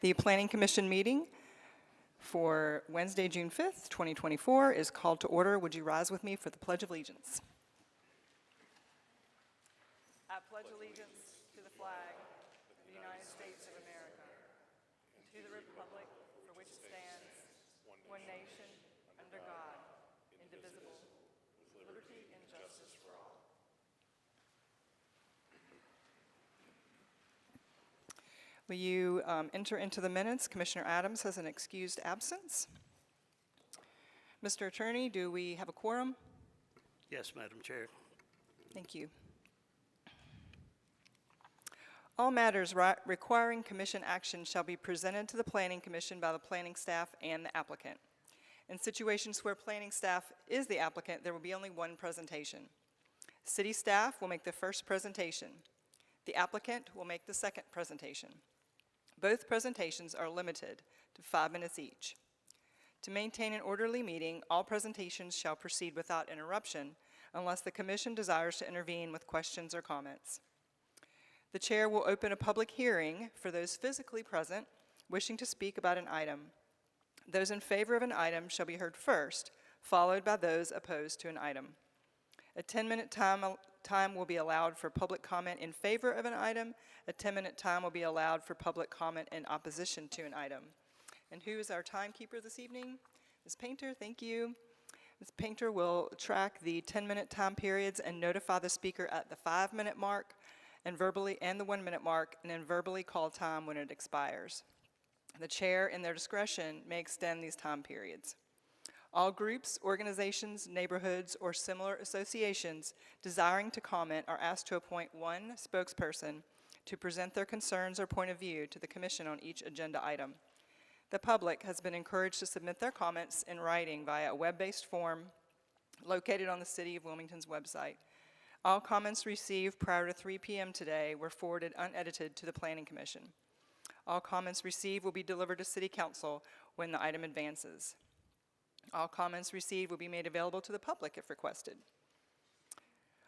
The Planning Commission meeting for Wednesday, June 5th, 2024 is called to order. Would you rise with me for the Pledge of Allegiance? I pledge allegiance to the flag of the United States of America, and to the republic for which it stands, one nation, under God, indivisible, with liberty and justice for all. Will you enter into the minutes? Commissioner Adams has an excused absence. Mr. Attorney, do we have a quorum? Yes, Madam Chair. Thank you. All matters requiring commission action shall be presented to the Planning Commission by the planning staff and the applicant. In situations where planning staff is the applicant, there will be only one presentation. City staff will make the first presentation. The applicant will make the second presentation. Both presentations are limited to 5 minutes each. To maintain an orderly meeting, all presentations shall proceed without interruption unless the commission desires to intervene with questions or comments. The chair will open a public hearing for those physically present wishing to speak about an item. Those in favor of an item shall be heard first, followed by those opposed to an item. A 10-minute time will be allowed for public comment in favor of an item. A 10-minute time will be allowed for public comment in opposition to an item. And who is our timekeeper this evening? Ms. Painter, thank you. Ms. Painter will track the 10-minute time periods and notify the speaker at the 5-minute mark and the 1-minute mark, and then verbally call time when it expires. The chair, in their discretion, may extend these time periods. All groups, organizations, neighborhoods, or similar associations desiring to comment are asked to appoint one spokesperson to present their concerns or point of view to the commission on each agenda item. The public has been encouraged to submit their comments in writing via a web-based form located on the City of Wilmington's website. All comments received prior to 3 p.m. today were forwarded unedited to the Planning Commission. All comments received will be delivered to City Council when the item advances. All comments received will be made available to the public if requested.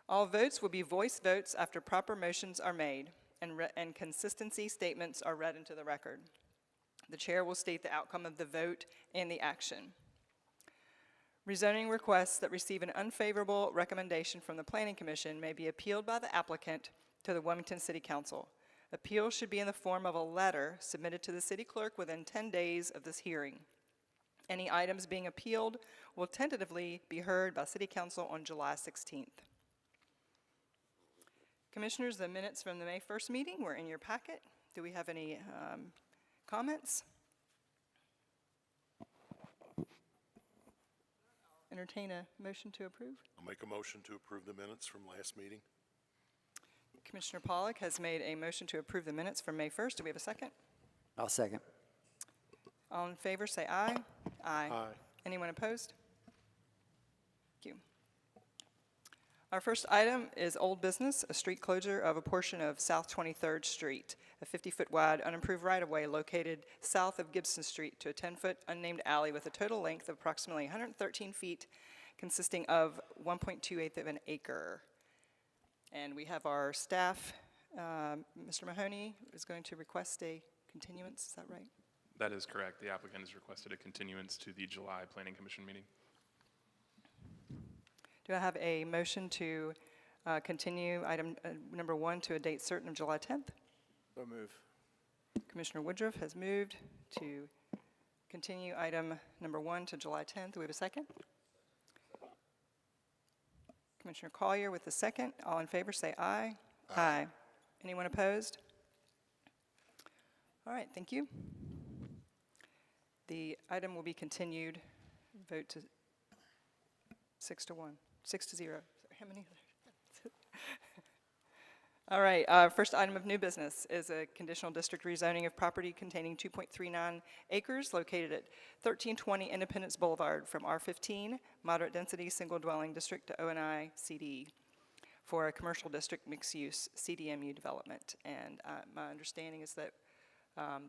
All votes will be voice votes after proper motions are made and consistency statements are read into the record. The chair will state the outcome of the vote and the action. Rezoning requests that receive an unfavorable recommendation from the Planning Commission may be appealed by the applicant to the Wilmington City Council. Appeal should be in the form of a letter submitted to the city clerk within 10 days of this hearing. Any items being appealed will tentatively be heard by City Council on July 16th. Commissioners, the minutes from the May 1st meeting were in your packet. Do we have any comments? Entertain a motion to approve. I'll make a motion to approve the minutes from last meeting. Commissioner Pollack has made a motion to approve the minutes from May 1st. Do we have a second? I'll second. All in favor, say aye. Aye. Aye. Anyone opposed? Thank you. Our first item is old business, a street closure of a portion of South 23rd Street, a 50-foot wide unimproved right-of-way located south of Gibson Street to a 10-foot unnamed alley with a total length of approximately 113 feet, consisting of 1.28 of an acre. And we have our staff. Mr. Mahoney is going to request a continuance. Is that right? That is correct. The applicant has requested a continuance to the July Planning Commission meeting. Do I have a motion to continue item number 1 to a date certain of July 10th? So move. Commissioner Woodruff has moved to continue item number 1 to July 10th. Do we have a second? Commissioner Collier with the second. All in favor say aye. Aye. Anyone opposed? All right, thank you. The item will be continued. Vote to 6 to 1. 6 to 0. Sorry, how many? All right, first item of new business is a conditional district rezoning of property containing 2.39 acres located at 1320 Independence Boulevard from R15, moderate density single dwelling district, to ONI CD for a commercial district mixed use CDMU development. And my understanding is that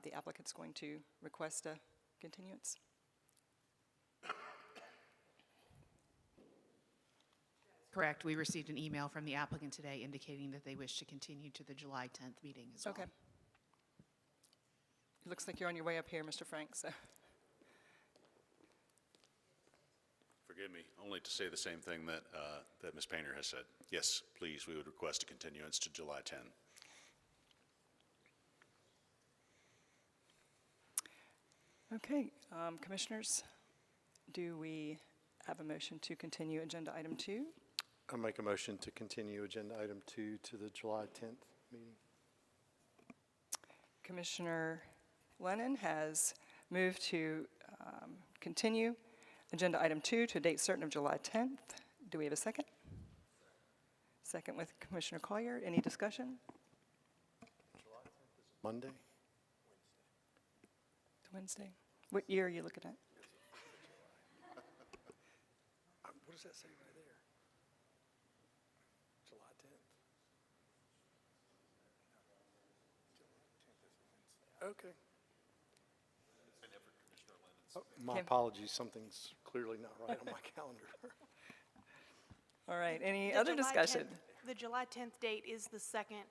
the applicant's going to request a continuance. Correct. We received an email from the applicant today indicating that they wish to continue to the July 10th meeting as well. Okay. It looks like you're on your way up here, Mr. Frank, so. Forgive me, only to say the same thing that, that Ms. Painter has said. Yes, please, we would request a continuance to July 10. Okay, commissioners, do we have a motion to continue agenda item 2? I make a motion to continue agenda item 2 to the July 10th meeting. Commissioner Lennon has moved to continue agenda item 2 to a date certain of July 10th. Do we have a second? Second with Commissioner Collier. Any discussion? Monday? It's Wednesday. What year are you looking at? What does that say right there? July 10th. Okay. Oh, my Kim? apologies, something's clearly not right on my calendar. All right, any The other July discussion? 10th The July 10th date is the second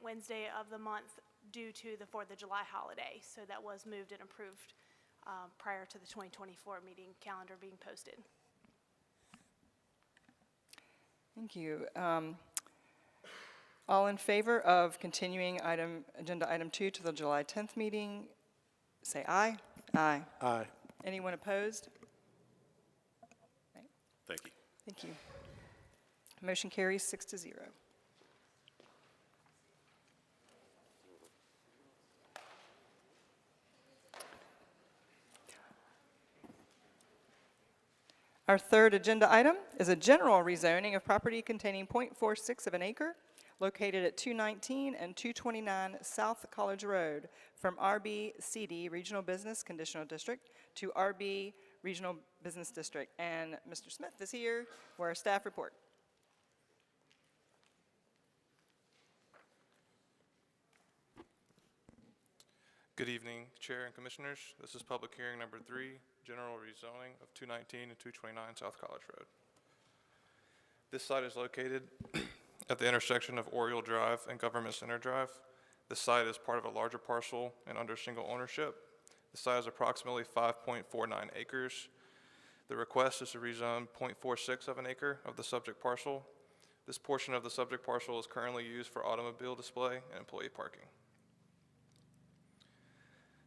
Wednesday of the month due to the 4th of July holiday. So that was moved and approved prior to the 2024 meeting calendar being posted. Thank you. All in favor of continuing agenda item 2 to the July 10th meeting, say aye. Aye. Aye. Anyone opposed? Thank you. Thank you. Motion carries 6-0. Our third agenda item is a general rezoning of property containing .46 of an acre located at 219 and 229 South College Road from RBCD Regional Business Conditional District to RB Regional Business District. And Mr. Smith is here for our staff report. Good evening, Chair and Commissioners. This is public hearing number 3, general rezoning of 219 and 229 South College Road. This site is located at the intersection of Oriole Drive and Government Center Drive. The site is part of a larger parcel and under single ownership. The site is approximately 5.49 acres. The request is to rezone .46 of an acre of the subject parcel. This portion of the subject parcel is currently used for automobile display and employee parking.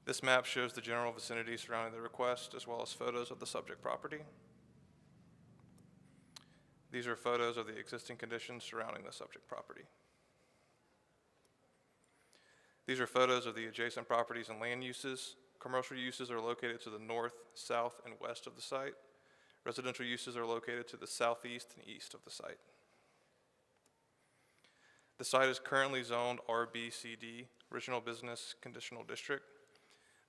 This map shows the general vicinity surrounding the request, as well as photos of the subject property. These are photos of the existing conditions surrounding the subject property. These are photos of the adjacent properties and land uses. Commercial uses are located to the north, south, and west of the site. Residential uses are located to the southeast and east of the site. The site is currently zoned RBCD, Regional Business Conditional District.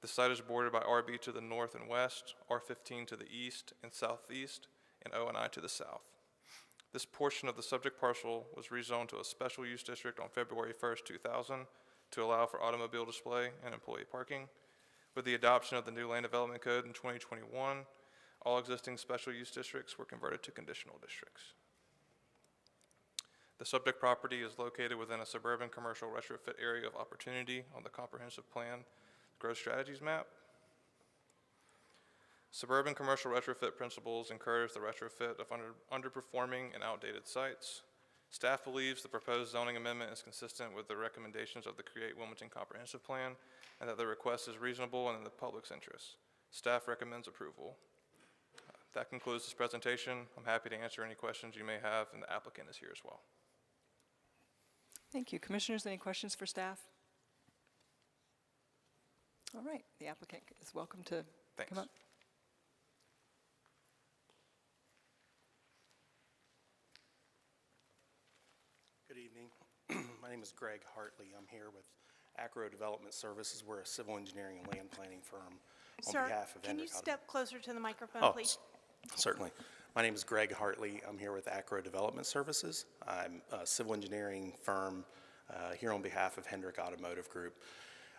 The site is bordered by RB to the north and west, R15 to the east and southeast, and O&I to the south. This portion of the subject parcel was rezoned to a special use district on February 1st, 2000 to allow for automobile display and employee parking. With the adoption of the new Land Development Code in 2021, all existing special use districts were converted to conditional districts. The subject property is located within a suburban commercial retrofit area of opportunity on the comprehensive plan growth strategies map. Suburban commercial retrofit principles encourage the retrofit of underperforming and outdated sites. Staff believes the proposed zoning amendment is consistent with the recommendations of the Create Wilmington Comprehensive Plan and that the request is reasonable and in the public's interest. Staff recommends approval. That concludes this presentation. I'm happy to answer any questions you may have, and the applicant is here as well. Thank you. Commissioners, any questions for staff? All right, the applicant is welcome to Thanks. come up. Good evening. My name is Greg Hartley. I'm here with Acro Development Services. We're a civil engineering and land planning firm on Sir, behalf of can you Hendrick step closer to the microphone, Oh, please? Certainly. My name is Greg Hartley. I'm here with Acro Development Services. I'm a civil engineering firm here on behalf of Hendrick Automotive Group.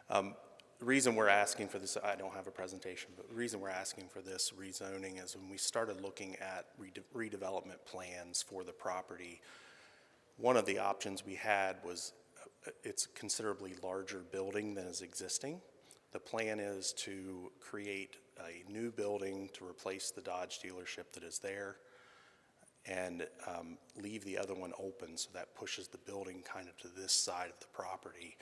The reason we're asking for this, I don't have a presentation, but the reason we're asking for this rezoning is when we started looking at redevelopment plans for the property, one of the options we had was it's a considerably larger building than is existing. The plan is to create a new building to replace the Dodge dealership that is there and leave the other one open, so that pushes the building kind of to this side of the property.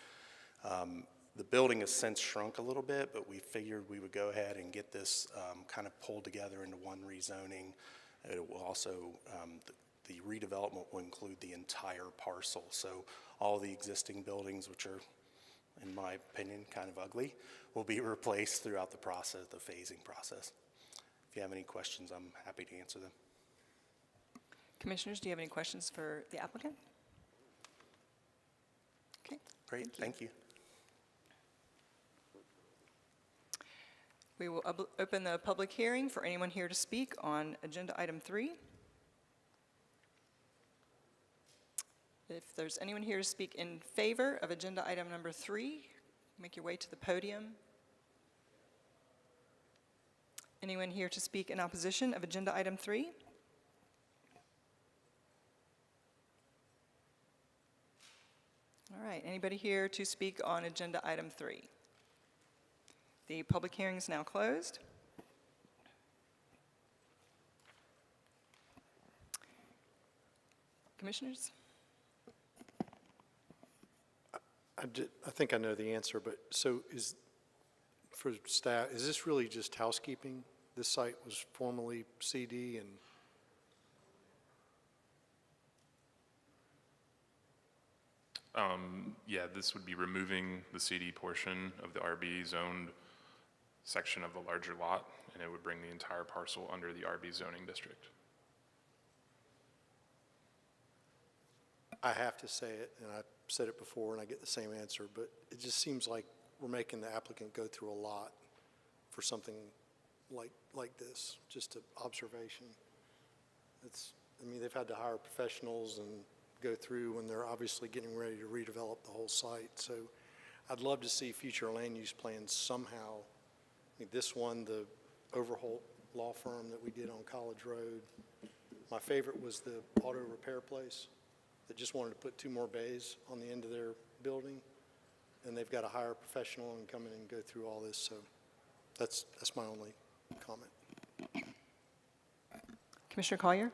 The building has since shrunk a little bit, but we figured we would go ahead and get this kind of pulled together into one rezoning. It will also, the redevelopment will include the entire parcel. So all the existing buildings, which are, in my opinion, kind of ugly, will be replaced throughout the process, the phasing process. If you have any questions, I'm happy to answer them. Commissioners, do you have any questions for the applicant? Okay. Great, thank you. We will open the public hearing for anyone here to speak on agenda item 3. If there's anyone here to speak in favor of agenda item number 3, make your way to the podium. Anyone here to speak in opposition of agenda item 3? All right, anybody here to speak on agenda item 3? The public hearing is now closed. Commissioners? I think I know the answer, but so for staff, is this really just housekeeping? This site was formerly CD and Yeah, this would be removing the CD portion of the RB zoned section of the larger lot, and it would bring the entire parcel under the RB zoning district. I have to say it, and I've said it before and I get the same answer, but it just seems like we're making the applicant go through a lot for something like this, just an observation. I mean, they've had to hire professionals and go through when they're obviously getting ready to redevelop the whole site. So I'd love to see future land use plans somehow. I mean, this one, the Overholt law firm that we did on College Road, my favorite was the auto repair place that just wanted to put 2 more bays on the end of their building, and they've got to hire a professional and come in and go through all this. So that's my only comment. Commissioner Collier?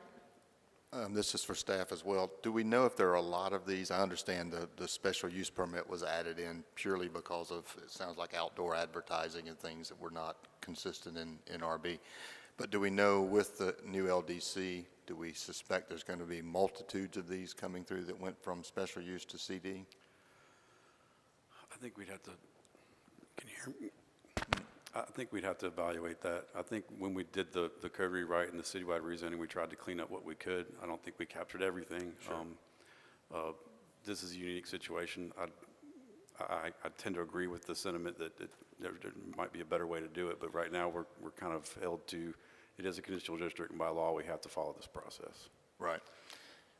This is for staff as well. Do we know if there are a lot of these? I understand the special use permit was added in purely because of, it sounds like outdoor advertising and things that were not consistent in RB. But do we know with the new LDC, do we suspect there's going to be multitudes of these coming through that went from special use to CD? I think we'd have to, can you hear me? I think we'd have to evaluate that. I think when we did the code rewrite and the citywide rezoning, we tried to clean up what we could. I don't think we captured everything. Sure. This is a unique situation. I tend to agree with the sentiment that there might be a better way to do it, but right now we're kind of held to, it is a conditional district, and by law we have to follow this process. Right.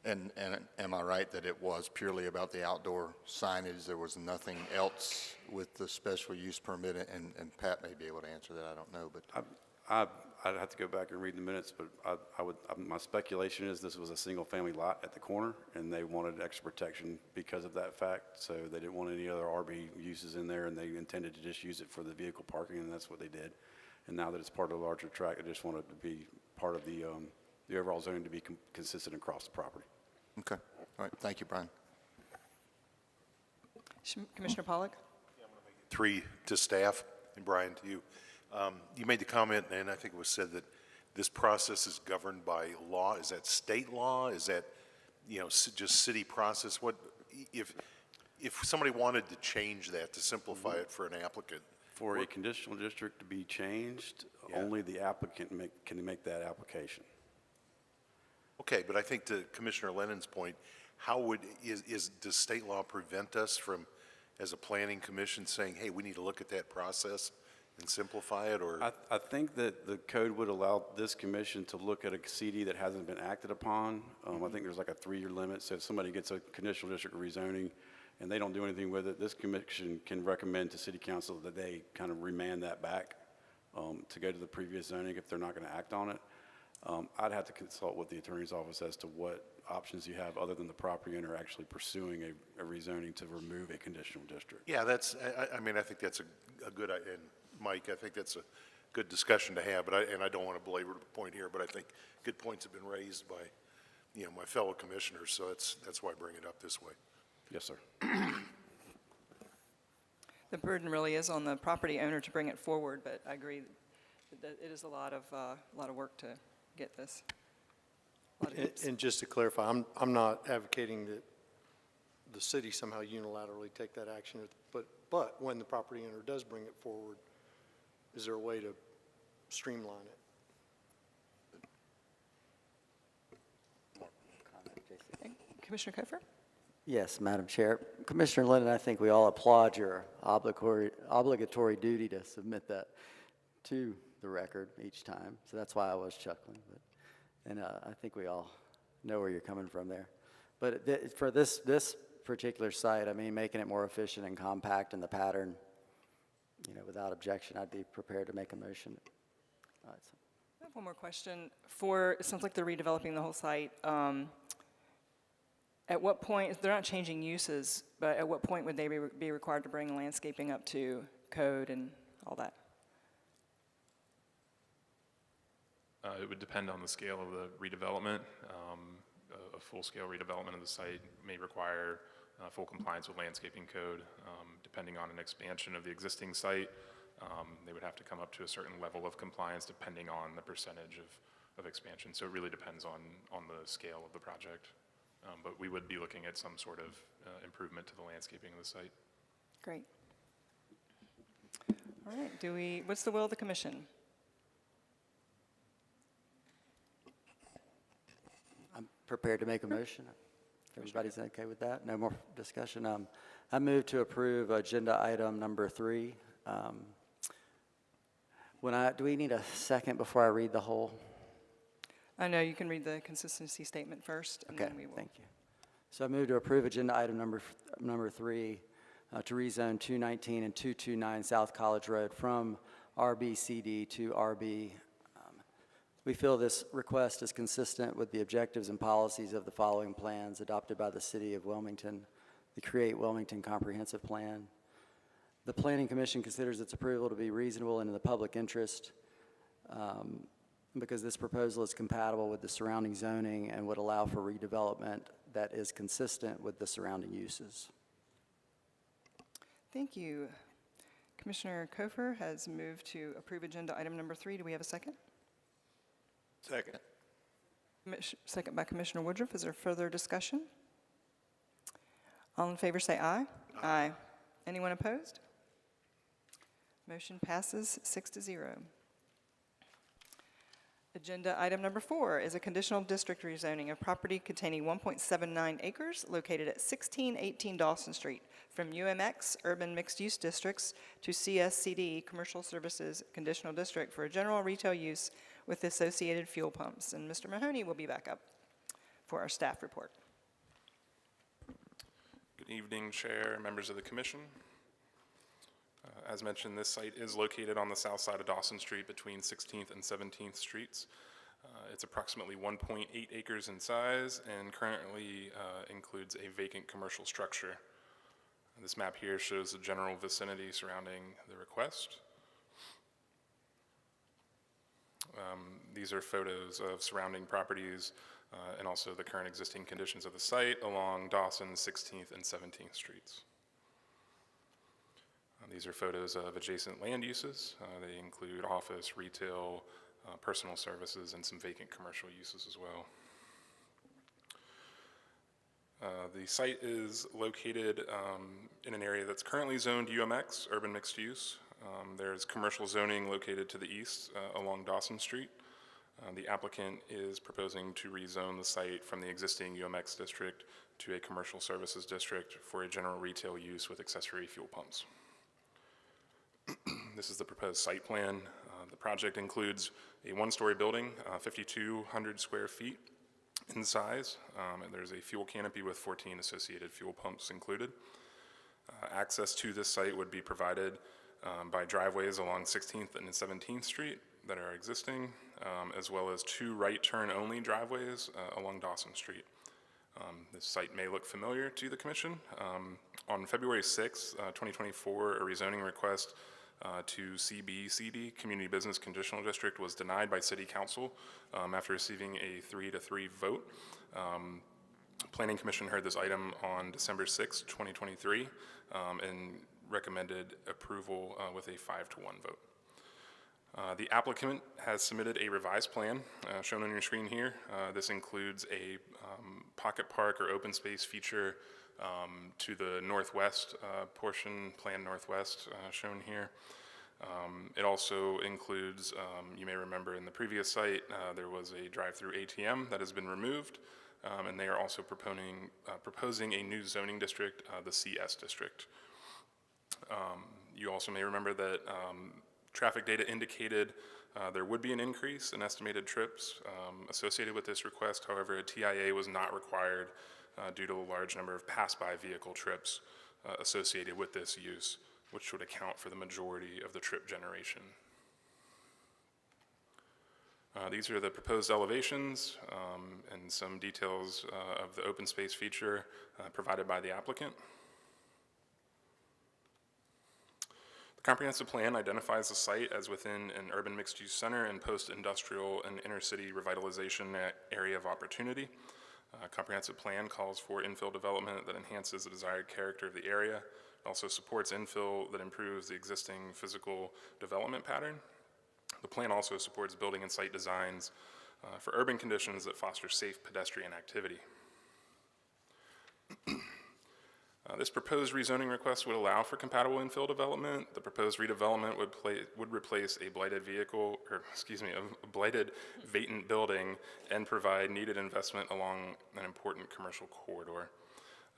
And am I right that it was purely about the outdoor signage? There was nothing else with the special use permit? And Pat may be able to answer that. I don't know, but I'd have to go back and read the minutes, but my speculation is this was a single-family lot at the corner, and they wanted extra protection because of that fact. So they didn't want any other RB uses in there, and they intended to just use it for the vehicle parking, and that's what they did. And now that it's part of the larger tract, they just want it to be part of the overall zone to be consistent across the property. okay. All right. Thank you, Brian. Commissioner Pollack? 3 to staff, and Brian to you. You made the comment, and I think it was said that this process is governed by law. Is that state law? Is that, just city process? What if somebody wanted to change that to simplify it for an applicant? For a conditional district to be changed, only the applicant can make that application. Okay, but I think to Commissioner Lennon's point, does state law prevent us from, as a planning commission, saying, hey, we need to look at that process and simplify it, or? I think that the code would allow this commission to look at a CD that hasn't been acted upon. I think there's like a 3-year limit, so if somebody gets a conditional district rezoning and they don't do anything with it, this commission can recommend to city council that they kind of remand that back to go to the previous zoning if they're not going to act on it. I'd have to consult with the attorney's office as to what options you have other than the property owner actually pursuing a rezoning to remove a conditional district. Yeah, I mean, I think that's a good, and Mike, I think that's a good discussion to have, and I don't want to belabor the point here, but I think good points have been raised by, my fellow commissioners, so that's why I bring it up this way. Yes, sir. The burden really is on the property owner to bring it forward, but I agree that it is a lot of work to get this. A lot of hoops. And just to clarify, I'm not advocating that the city somehow unilaterally take that action, but when the property owner does bring it forward, is there a way to streamline it? Commissioner Kofer? Yes, Madam Chair. Commissioner Lennon, I think we all applaud your obligatory duty to submit that to the record each time. So that's why I was chuckling. And I think we all know where you're coming from there. But for this particular site, I mean, making it more efficient and compact in the pattern, without objection, I'd be prepared to make a motion. I have one more question. It sounds like they're redeveloping the whole site. At what point, they're not changing uses, but at what point would they be required to bring landscaping up to code and all that? It would depend on the scale of the redevelopment. A full-scale redevelopment of the site may require full compliance with landscaping code. Depending on an expansion of the existing site, they would have to come up to a certain level of compliance depending on the percentage of expansion. So it really depends on the scale of the project. But we would be looking at some sort of improvement to the landscaping of the site. Great. All right, what's the will of the commission? I'm prepared to make a motion. If everybody's okay with that, no more discussion. I move to approve agenda item number 3. Do we need a second before I read the whole? I know you can read the consistency statement first, and Okay, then we will. thank you. So I move to approve agenda item number 3 to rezone 219 and 229 South College Road from RBCD to RB. We feel this request is consistent with the objectives and policies of the following plans adopted by the City of Wilmington, the Create Wilmington Comprehensive Plan. The Planning Commission considers its approval to be reasonable and in the public interest because this proposal is compatible with the surrounding zoning and would allow for redevelopment that is consistent with the surrounding uses. Thank you. Commissioner Kofer has moved to approve agenda item number 3. Do we have a second? Second. Second by Commissioner Woodruff. Is there further discussion? All in favor say aye. Aye. Anyone opposed? Motion passes 6-0. Agenda item number 4 is a conditional district rezoning of property containing 1.79 acres located at 1618 Dawson Street from UMX Urban Mixed Use Districts to CSCD Commercial Services Conditional District for general retail use with associated fuel pumps. And Mr. Mahoney will be back up for our staff report. Good evening, Chair, members of the Commission. As mentioned, this site is located on the south side of Dawson Street between 16th and 17th Streets. It's approximately 1.8 acres in size and currently includes a vacant commercial structure. This map here shows the general vicinity surrounding the request. These are photos of surrounding properties and also the current existing conditions of the site along Dawson, 16th, and 17th Streets. These are photos of adjacent land uses. They include office, retail, personal services, and some vacant commercial uses as well. The site is located in an area that's currently zoned UMX, Urban Mixed Use. There's commercial zoning located to the east along Dawson Street. The applicant is proposing to rezone the site from the existing UMX district to a commercial services district for a general retail use with accessory fuel pumps. This is the proposed site plan. The project includes a one-story building, 5,200 square feet in size, and there's a fuel canopy with 14 associated fuel pumps included. Access to this site would be provided by driveways along 16th and 17th Street that are existing, as well as 2 right turn only driveways along Dawson Street. This site may look familiar to the commission. On February 6, 2024, a rezoning request to CBCD, Community Business Conditional District, was denied by City Council after receiving a 3-3 vote. Planning Commission heard this item on December 6, 2023, and recommended approval with a 5-1 vote. The applicant has submitted a revised plan shown on your screen here. This includes a pocket park or open space feature to the northwest portion, Plan Northwest, shown here. It also includes, you may remember in the previous site, there was a drive-through ATM that has been removed, and they are also proposing a new zoning district, the CS district. You also may remember that traffic data indicated there would be an increase in estimated trips associated with this request. However, a TIA was not required due to a large number of pass-by vehicle trips associated with this use, which would account for the majority of the trip generation. These are the proposed elevations and some details of the open space feature provided by the applicant. Comprehensive plan identifies the site as within an urban mixed-use center and post-industrial and inner-city revitalization area of opportunity. Comprehensive plan calls for infill development that enhances the desired character of the area. It also supports infill that improves the existing physical development pattern. The plan also supports building and site designs for urban conditions that foster safe pedestrian activity. This proposed rezoning request would allow for compatible infill development. The proposed redevelopment would replace a blighted a blighted vacant building and provide needed investment along an important commercial corridor.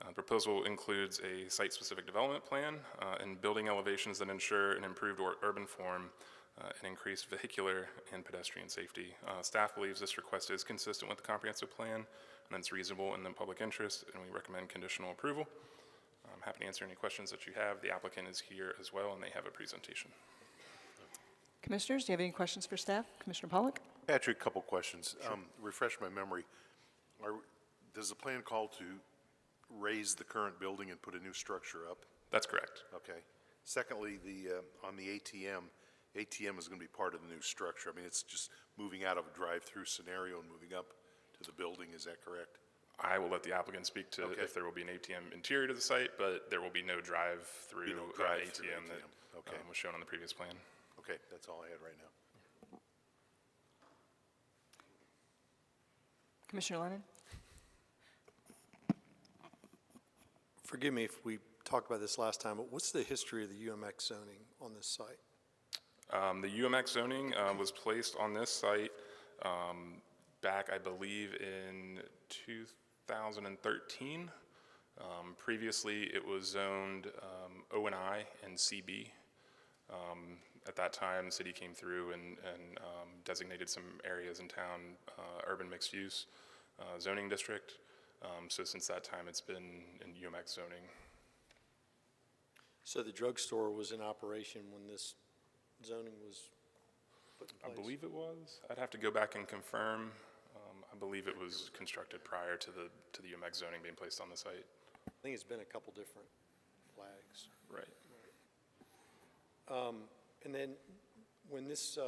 The proposal includes a site-specific development plan and building elevations that ensure an improved urban form and increased vehicular and pedestrian safety. Staff believes this request is consistent with the comprehensive plan and that it's reasonable in the public interest, and we recommend conditional approval. I'm happy to answer any questions that you have. The applicant is here as well, and they have a presentation. Commissioners, do you have any questions for staff? Commissioner Pollock? Patrick, a couple questions. Refresh my memory. Does the plan call to raise the current building and put a new structure up? That's correct. Okay. Secondly, on the ATM is going to be part of the new structure. I mean, it's just moving out of a drive-through scenario and moving up to the building. Is that correct? I will let the applicant speak to if there will be an ATM interior to the site, but there will be no drive-through ATM that was shown on the previous plan. Okay, that's all I had right now. Commissioner Lennon? Forgive me if we talked about this last time, but what's the history of the UMX zoning on this site? The UMX zoning was placed on this site back, I believe, in 2013. Previously, it was zoned O&I and CB. At that time, the city came through and designated some areas in town urban mixed use zoning district. So since that time, it's been in UMX zoning. So the drugstore was in operation when this zoning was put in place? I believe it was. I'd have to go back and confirm. I believe it was constructed prior to the UMX zoning being placed on the site. I think it's been a couple different flags. Right. And then when this,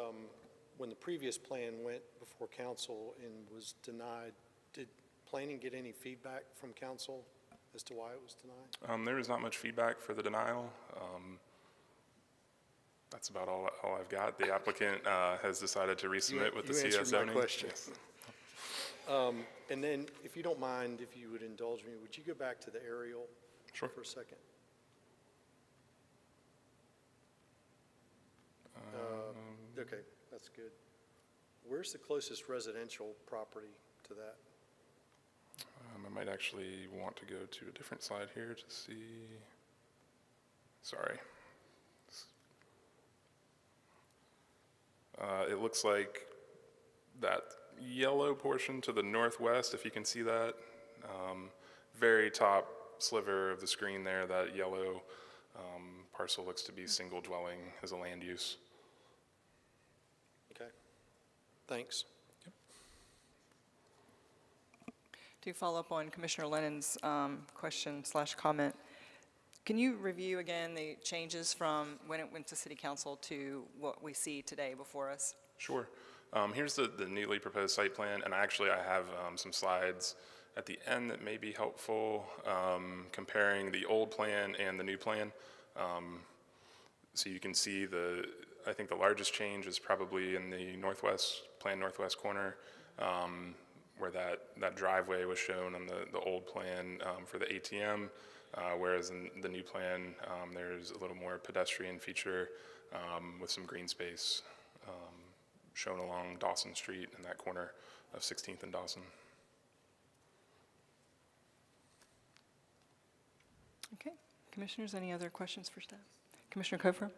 when the previous plan went before council and was denied, did planning get any feedback from council as to why it was denied? There was not much feedback for the denial. That's about all I've got. The applicant has decided to resubmit with the CS zoning. You answered my question. Yes. And then, if you don't mind, if you would indulge me, would you go back to the aerial for a second? Okay, that's good. Where's the closest residential property to that? I might actually want to go to a different slide here to see. Sorry. It looks like that yellow portion to the northwest, if you can see that. Very top sliver of the screen there, that yellow parcel looks to be single dwelling as a land use. Okay, thanks. To follow up on Commissioner Lennon's question/comment, can you review again the changes from when it went to City Council to what we see today before us? Sure. Here's the newly proposed site plan, and actually I have some slides at the end that may be helpful comparing the old plan and the new plan. So you can see I think the largest change is probably in the northwest corner, where that driveway was shown on the old plan for the ATM, whereas in the new plan, there's a little more pedestrian feature with some green space shown along Dawson Street in that corner of 16th and Dawson. Okay. Commissioners, any other questions for staff? Commissioner Koffer?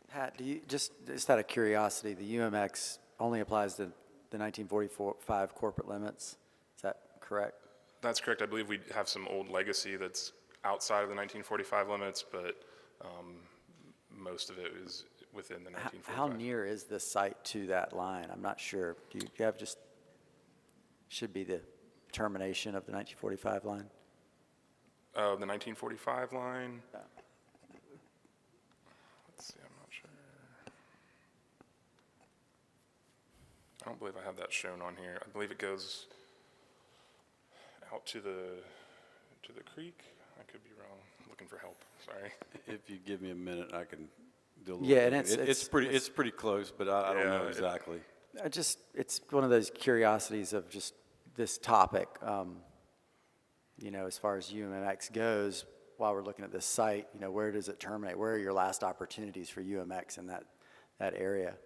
Pat, do you, just out of curiosity, the UMX only applies to the 1945 corporate limits? Is that correct? That's correct. I believe we have some old legacy that's outside of the 1945 limits, but most of it is within the 1945. How near is this site to that line? I'm not sure. Do you have just, should be the termination of the 1945 line? The 1945 line? Let's see, I'm not sure. I don't believe I have that shown on here. I believe it goes out to the creek. I could be wrong. I'm looking for help. Sorry. If you give me a minute, I can do a little. Yeah, and bit. It's pretty close, but I don't know exactly. It's one of those curiosities of just this topic. You know, as far as UMX goes, while we're looking at this site, you know, where does it terminate? Where are your last opportunities for UMX in that area?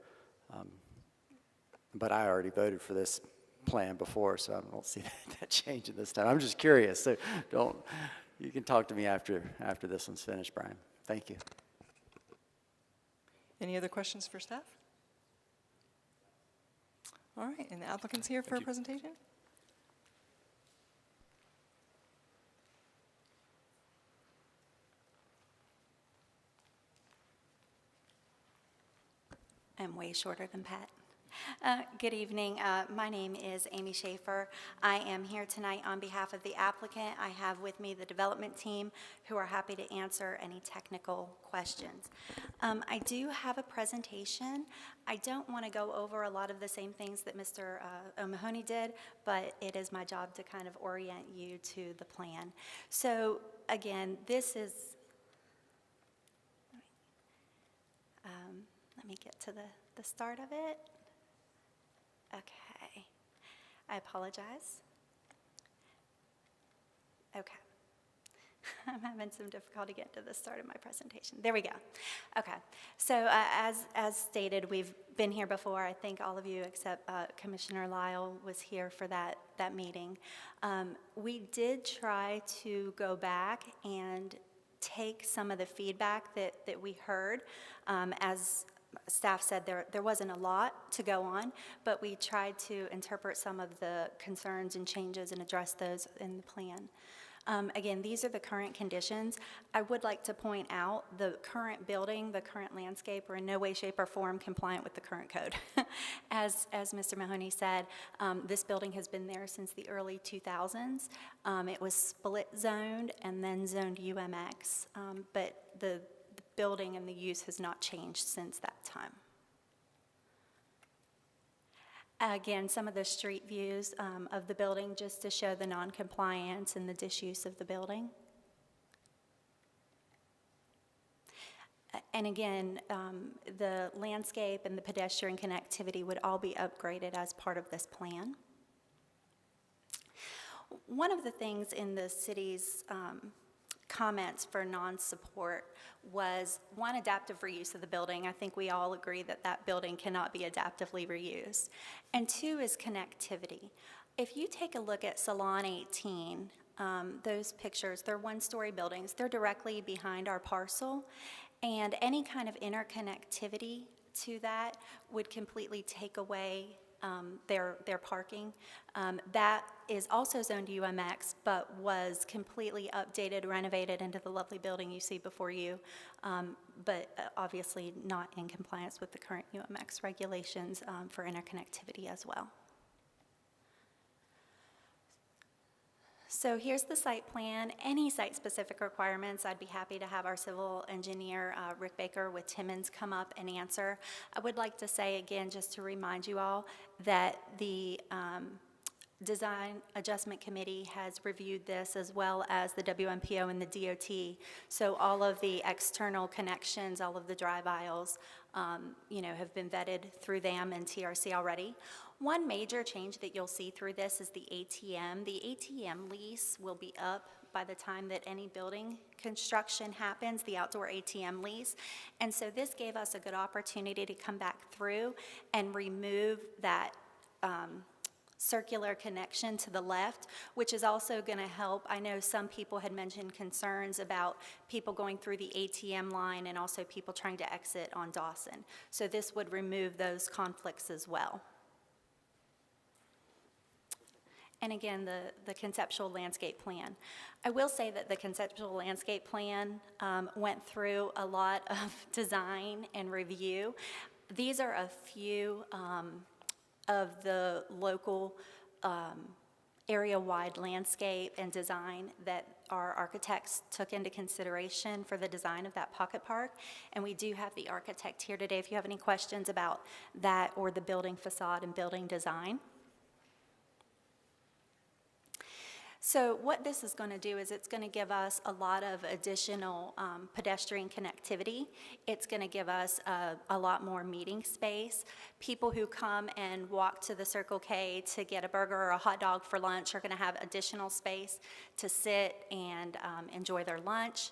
But I already voted for this plan before, so I don't see that changing this time. I'm just curious, so you can talk to me after this one's finished, Brian. Thank you. Any other questions for staff? All right, and the applicant's here for a presentation? I'm way shorter than Pat. Good evening. My name is Amy Schaefer. I am here tonight on behalf of the applicant. I have with me the development team who are happy to answer any technical questions. I do have a presentation. I don't want to go over a lot of the same things that Mr. O'Mahony did, but it is my job to kind of orient you to the plan. So again, this is, let me get to the start of it. Okay, I apologize. Okay, I'm having some difficulty getting to the start of my presentation. There we go. Okay, so as stated, we've been here before. I think all of you except Commissioner Lyle was here for that meeting. We did try to go back and take some of the feedback that we heard. As staff said, there wasn't a lot to go on, but we tried to interpret some of the concerns and changes and address those in the plan. Again, these are the current conditions. I would like to point out the current building, the current landscape are in no way, shape, or form compliant with the current code. As Mr. Mahoney said, this building has been there since the early 2000s. It was split zoned and then zoned UMX, but the building and the use has not changed since that time. Again, some of the street views of the building just to show the non-compliance and the disuse of the building. And again, the landscape and the pedestrian connectivity would all be upgraded as part of this plan. One of the things in the city's comments for non-support was, one, adaptive reuse of the building. I think we all agree that that building cannot be adaptively reused. And two is connectivity. If you take a look at Salon 18, those pictures, they're one-story buildings. They're directly behind our parcel, and any kind of interconnectivity to that would completely take away their parking. That is also zoned UMX, but was completely updated, renovated into the lovely building you see before you, but obviously not in compliance with the current UMX regulations for interconnectivity as well. So here's the site plan. Any site-specific requirements, I'd be happy to have our civil engineer, Rick Baker with Timmons, come up and answer. I would like to say again, just to remind you all, that the Design Adjustment Committee has reviewed this, as well as the WMPO and the DOT. So all of the external connections, all of the drive aisles, have been vetted through them and TRC already. One major change that you'll see through this is the ATM. The ATM lease will be up by the time that any building construction happens, the outdoor ATM lease. And so this gave us a good opportunity to come back through and remove that circular connection to the left, which is also going to help. I know some people had mentioned concerns about people going through the ATM line and also people trying to exit on Dawson. So this would remove those conflicts as well. And again, the conceptual landscape plan. I will say that the conceptual landscape plan went through a lot of design and review. These are a few of the local area-wide landscape and design that our architects took into consideration for the design of that pocket park. And we do have the architect here today if you have any questions about that or the building facade and building design. So what this is going to do is it's going to give us a lot of additional pedestrian connectivity. It's going to give us a lot more meeting space. People who come and walk to the Circle K to get a burger or a hot dog for lunch are going to have additional space to sit and enjoy their lunch.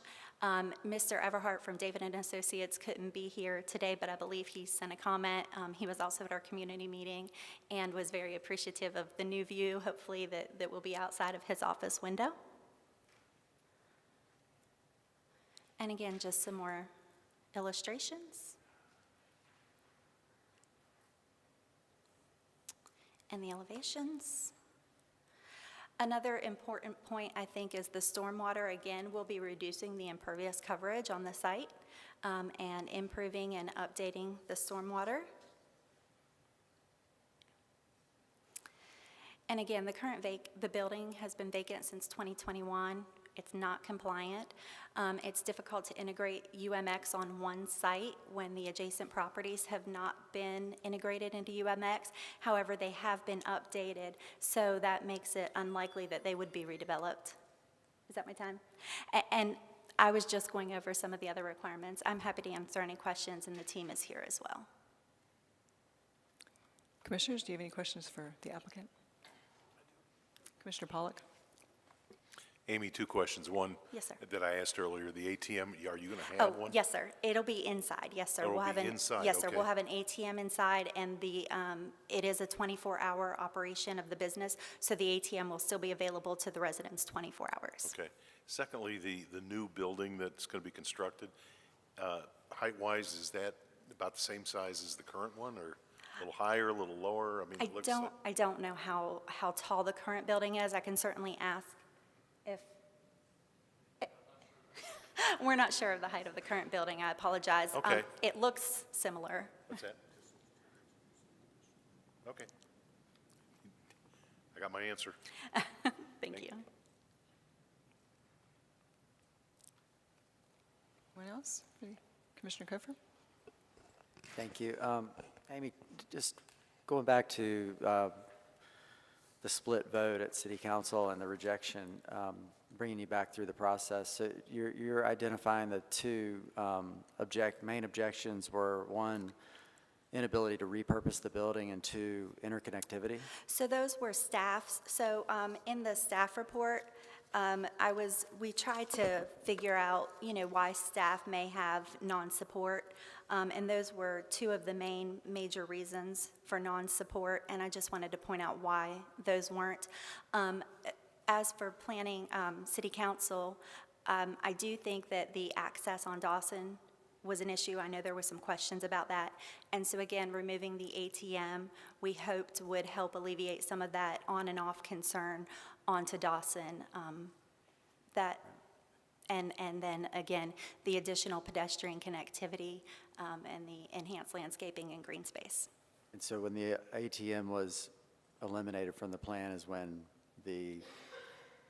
Mr. Everhart from David & Associates couldn't be here today, but I believe he sent a comment. He was also at our community meeting and was very appreciative of the new view, hopefully that will be outside of his office window. And again, just some more illustrations. And the elevations. Another important point, I think, is the stormwater. Again, we'll be reducing the impervious coverage on the site and improving and updating the stormwater. And again, the building has been vacant since 2021. It's not compliant. It's difficult to integrate UMX on one site when the adjacent properties have not been integrated into UMX. However, they have been updated, so that makes it unlikely that they would be redeveloped. Is that my time? And I was just going over some of the other requirements. I'm happy to answer any questions, and the team is here as well. Commissioners, do you have any questions for the applicant? Commissioner Pollack? Amy, two questions. One, Yes, sir. that I asked earlier, the ATM, are you going to have one? Yes, sir. It'll be inside. Yes, sir. It'll We'll have be an inside, Yes, sir. okay. We'll have an ATM inside, and it is a 24-hour operation of the business, so the ATM will still be available to the residents 24 hours. Okay. Secondly, the new building that's going to be constructed, height-wise, is that about the same size as the current one, or a little higher, a little lower? I mean, it looks like... I don't know how tall the current building is. I can certainly ask if... We're not sure of the height of the current building. I apologize. Okay. It looks similar. What's that? Okay. I got my answer. Thank you. Anyone else? Commissioner Cofer? Thank you. Amy, just going back to the split vote at City Council and the rejection, bringing you back through the process. So you're identifying the two main objections were, one, inability to repurpose the building, and two, interconnectivity? So those were staffs. So in the staff report, we tried to figure out, why staff may have non-support, and those were two of the major reasons for non-support, and I just wanted to point out why those weren't. As for planning, City Council, I do think that the access on Dawson was an issue. I know there were some questions about that. And so again, removing the ATM, we hoped would help alleviate some of that on and off concern onto Dawson. And then again, the additional pedestrian connectivity and the enhanced landscaping and green space. And so when the ATM was eliminated from the plan is when the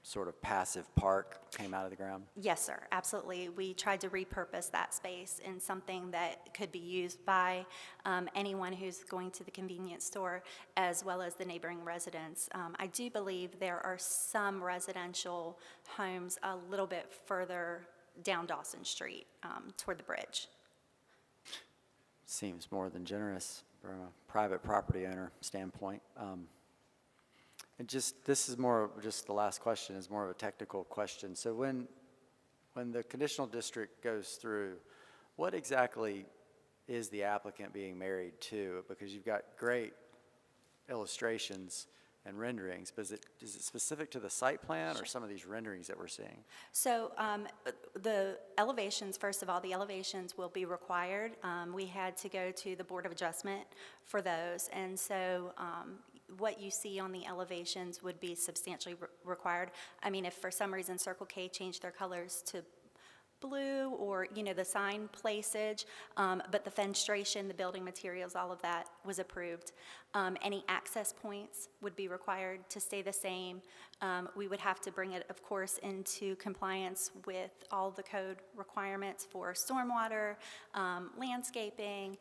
sort of passive park came out of the ground? Yes, sir, absolutely. We tried to repurpose that space in something that could be used by anyone who's going to the convenience store, as well as the neighboring residents. I do believe there are some residential homes a little bit further down Dawson Street toward the bridge. Seems more than generous from a private property owner standpoint. And just, this is more, just the last question is more of a technical question. So when the conditional district goes through, what exactly is the applicant being married to? Because you've got great illustrations and renderings, but is it specific to the site plan or some of these renderings that we're seeing? So the elevations, first of all, the elevations will be required. We had to go to the Board of Adjustment for those, and so what you see on the elevations would be substantially required. I mean, if for some reason Circle K changed their colors to blue, or, you know, the sign placage, but the fenestration, the building materials, all of that was approved. Any access points would be required to stay the same. We would have to bring it, of course, into compliance with all the code requirements for stormwater, landscaping,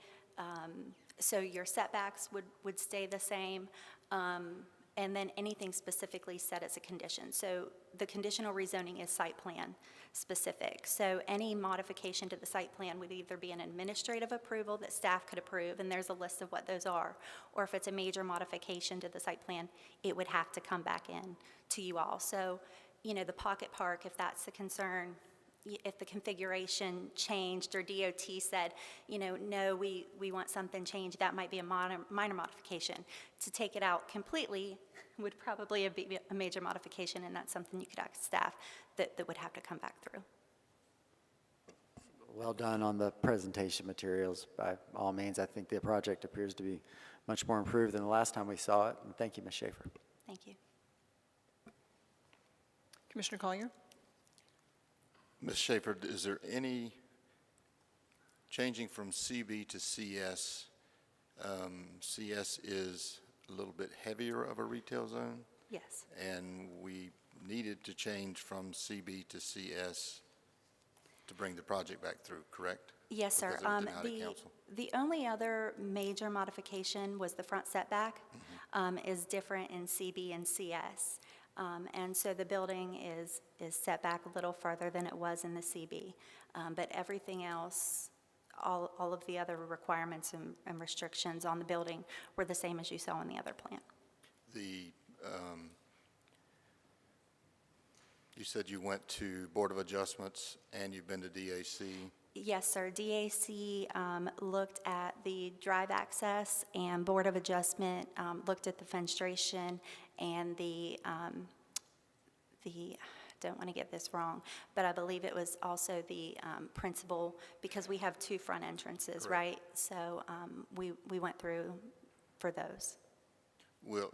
so your setbacks would stay the same. And then anything specifically set as a condition. So the conditional rezoning is site plan specific. So any modification to the site plan would either be an administrative approval that staff could approve, and there's a list of what those are, or if it's a major modification to the site plan, it would have to come back in to you all. So, you know, the pocket park, if that's the concern, if the configuration changed or DOT said, you know, no, we want something changed, that might be a minor modification. To take it out completely would probably be a major modification, and that's something you could ask staff that would have to come back through. Well done on the presentation materials. By all means, I think the project appears to be much more improved than the last time we saw it. And thank you, Ms. Schaefer. Thank you. Commissioner Collier? Ms. Schaefer, is there any changing from CB to CS? CS is a little bit heavier of a retail zone, Yes. and we needed to change from CB to CS to bring the project back through, correct? Yes, sir. Because of denied at council. The only other major modification was the front setback is different in CB and CS. And so the building is set back a little further than it was in the CB. But everything else, all of the other requirements and restrictions on the building were the same as you saw in the other plan. You said you went to Board of Adjustments and you've been to DAC. Yes, sir. DAC looked at the drive access, and Board of Adjustment looked at the fenestration and the don't want to get this wrong, but I believe it was also the principal, because we have two front entrances, right? So we went through for those. Well,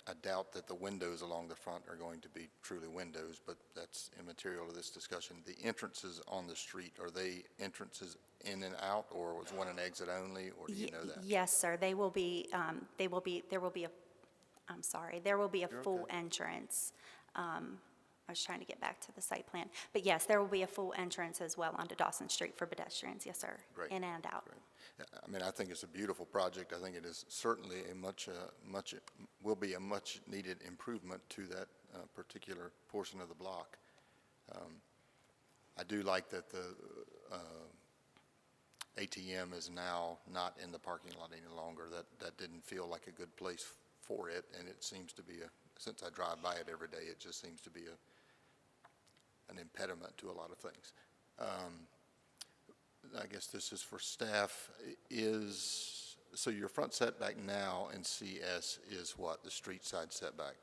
I doubt that the windows along the front are going to be truly windows, but that's immaterial to this discussion. The entrances on the street, are they entrances in and out, or was one an exit only, or do you know that? Yes, sir. There will be a full entrance. I was trying to get back to the site plan. But yes, there will be a full entrance as well onto Dawson Street for pedestrians, yes, sir. Great. In and out. Great. I mean, I think it's a beautiful project. I think it is certainly will be a much needed improvement to that particular portion of the block. I do like that the ATM is now not in the parking lot any longer. That didn't feel like a good place for it, and it seems to be since I drive by it every day, it just seems to be an impediment to a lot of things. I guess this is for staff. So your front setback now in CS is what, the street side setback?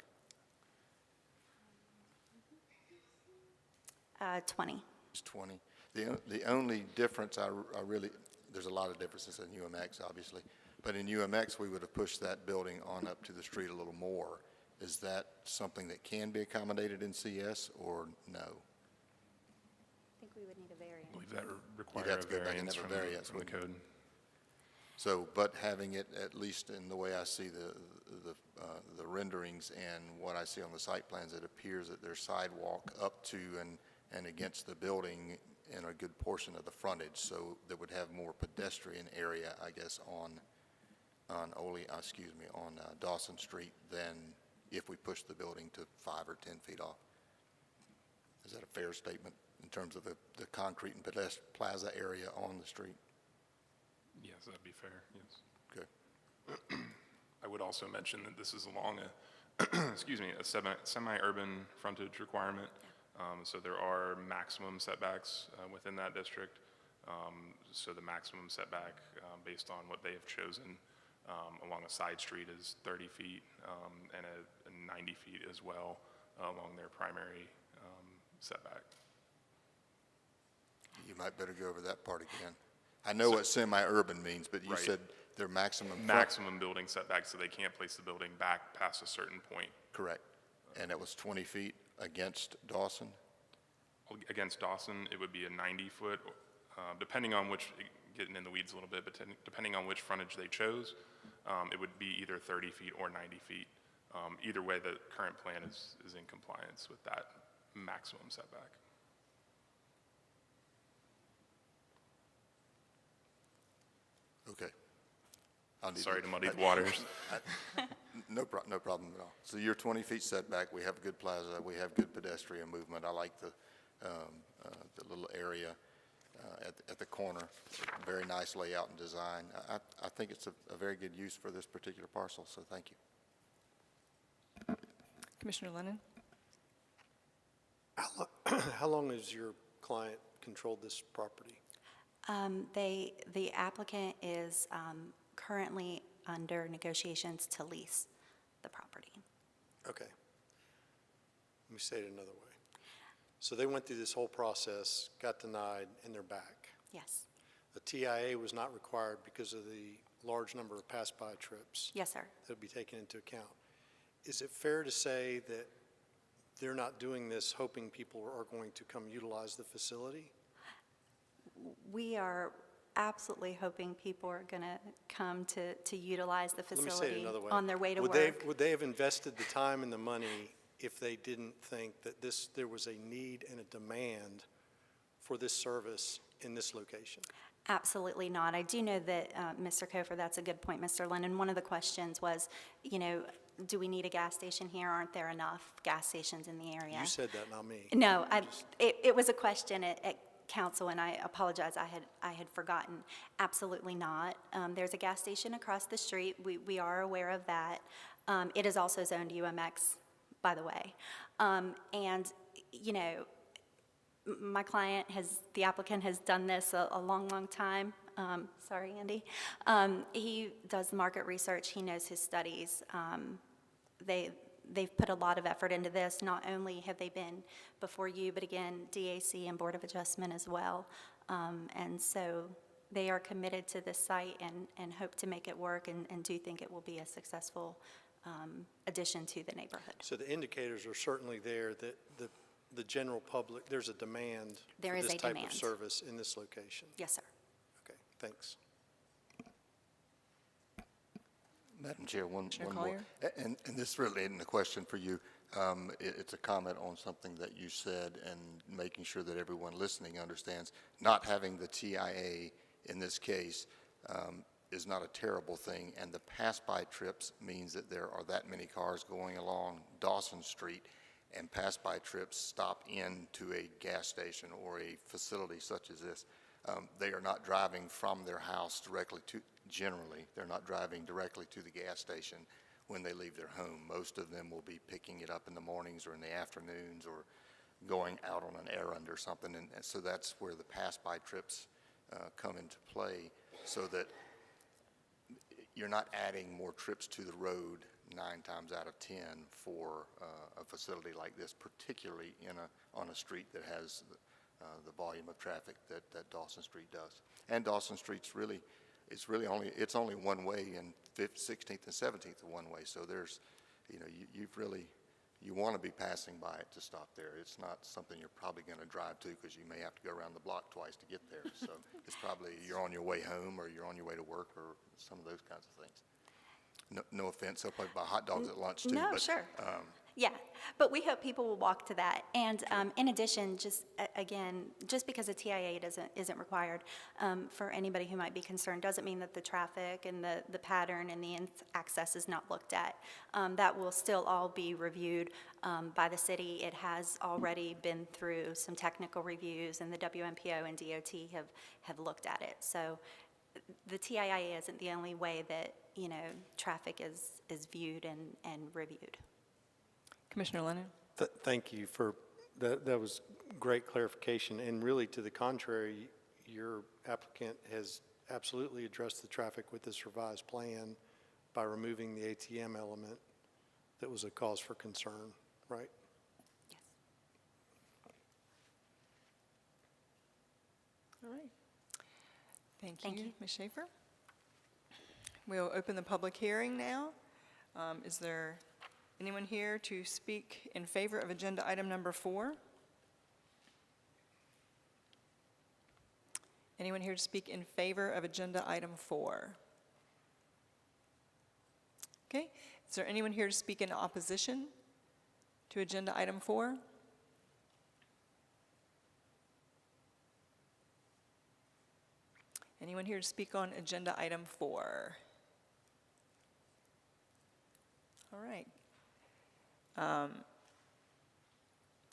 20. It's 20. The only difference I really, there's a lot of differences in UMX, obviously, but in UMX, we would have pushed that building on up to the street a little more. Is that something that can be accommodated in CS, or no? I think we would need a variance. I believe that You'd requires have a to go back and variance have a from variance, from the wouldn't you? code. So, but having it, at least in the way I see the renderings and what I see on the site plans, it appears that there's sidewalk up to and against the building in a good portion of the frontage, so that would have more pedestrian area, I guess, on Dawson Street than if we push the building to 5 or 10 feet off. Is that a fair statement in terms of the concrete and pedestrian plaza area on the street? Yes, that'd be fair, yes. Okay. I would also mention that this is along a, excuse me, a semi-urban frontage requirement. So there are maximum setbacks within that district. So the maximum setback, based on what they have chosen along a side street, is 30 feet and a 90 feet as well along their primary setback. You might better go over that part again. I know what semi-urban means, but you Right. said their maximum. Maximum building setback, so they can't place the building back past a certain point. Correct. And it was 20 feet against Dawson? Against Dawson, it would be a 90-foot, depending on which, getting in the weeds a little bit, but depending on which frontage they chose, it would be either 30 feet or 90 feet. Either way, the current plan is in compliance with that maximum setback. Okay. Sorry to muddy the waters. No problem at all. So you're 20 feet setback, we have a good plaza, we have good pedestrian movement. I like the little area at the corner, very nice layout and design. I think it's a very good use for this particular parcel, so thank you. Commissioner Lennon? How long has your client controlled this property? The applicant is currently under negotiations to lease the property. Okay. Let me say it another way. So they went through this whole process, got denied, and they're back. Yes. The TIA was not required because of the large number of pass-by trips. Yes, sir. That would be taken into account. Is it fair to say that they're not doing this hoping people are going to come utilize the facility? We are absolutely hoping people are going to come to utilize the Let me say it facility another way. on their way to Would work. Would they have invested the time and the money if they didn't think that there was a need and a demand for this service in this location? Absolutely not. I do know that, Mr. Kofer, that's a good point, Mr. Lennon. One of the questions was, do we need a gas station here? Aren't there enough gas stations in the area? You said that, not me. No, it was a question at council, and I apologize, I had forgotten. Absolutely not. There's a gas station across the street. We are aware of that. It is also zoned UMX, by the way. And, my client the applicant has done this a long, long time. Sorry, Andy. He does market research. He knows his studies. They've put a lot of effort into this. Not only have they been before you, but again, DAC and Board of Adjustment as well. And so they are committed to this site and hope to make it work and do think it will be a successful addition to the neighborhood. So the indicators are certainly there that the general public, there's a demand There for is this a type demand. of service in this location. Yes, sir. Okay, thanks. Madam Chair, one Chair more. Collier? And this really isn't a question for you. It's a comment on something that you said and making sure that everyone listening understands. Not having the TIA in this case is not a terrible thing, and the pass-by trips means that there are that many cars going along Dawson Street, and pass-by trips stop into a gas station or a facility such as this. They are not driving from their house generally, they're not driving directly to the gas station when they leave their home. Most of them will be picking it up in the mornings or in the afternoons or going out on an errand or something, and so that's where the pass-by trips come into play, so that you're not adding more trips to the road 9 times out of 10 for a facility like this, particularly on a street that has the volume of traffic that Dawson Street does. And Dawson Street's it's only one way, and 16th and 17th are one way. So there's, you've really you want to be passing by it to stop there. It's not something you're probably going to drive to because you may have to go around the block twice to get there. So it's probably you're on your way home or you're on your way to work or some of those kinds of things. No offense, they'll probably buy hot dogs at lunch too. No, but, sure. Yeah, but we hope people will walk to that. And in addition, just again, just because a TIA isn't required for anybody who might be concerned, doesn't mean that the traffic and the pattern and the access is not looked at. That will still all be reviewed by the city. It has already been through some technical reviews, and the WMPO and DOT have looked at it. So the TIA isn't the only way that, you know, traffic is viewed and reviewed. Commissioner Lennon? Thank you for, that was great clarification. And really, to the contrary, your applicant has absolutely addressed the traffic with this revised plan by removing the ATM element that was a cause for concern, right? Yes. All right. Thank you, Ms. Schaefer. We'll open the public hearing now. Is there anyone here to speak in favor of agenda item number 4? Anyone here to speak in favor of agenda item 4? Okay. Is there anyone here to speak in opposition to agenda item 4? Anyone here to speak on agenda item 4? All right.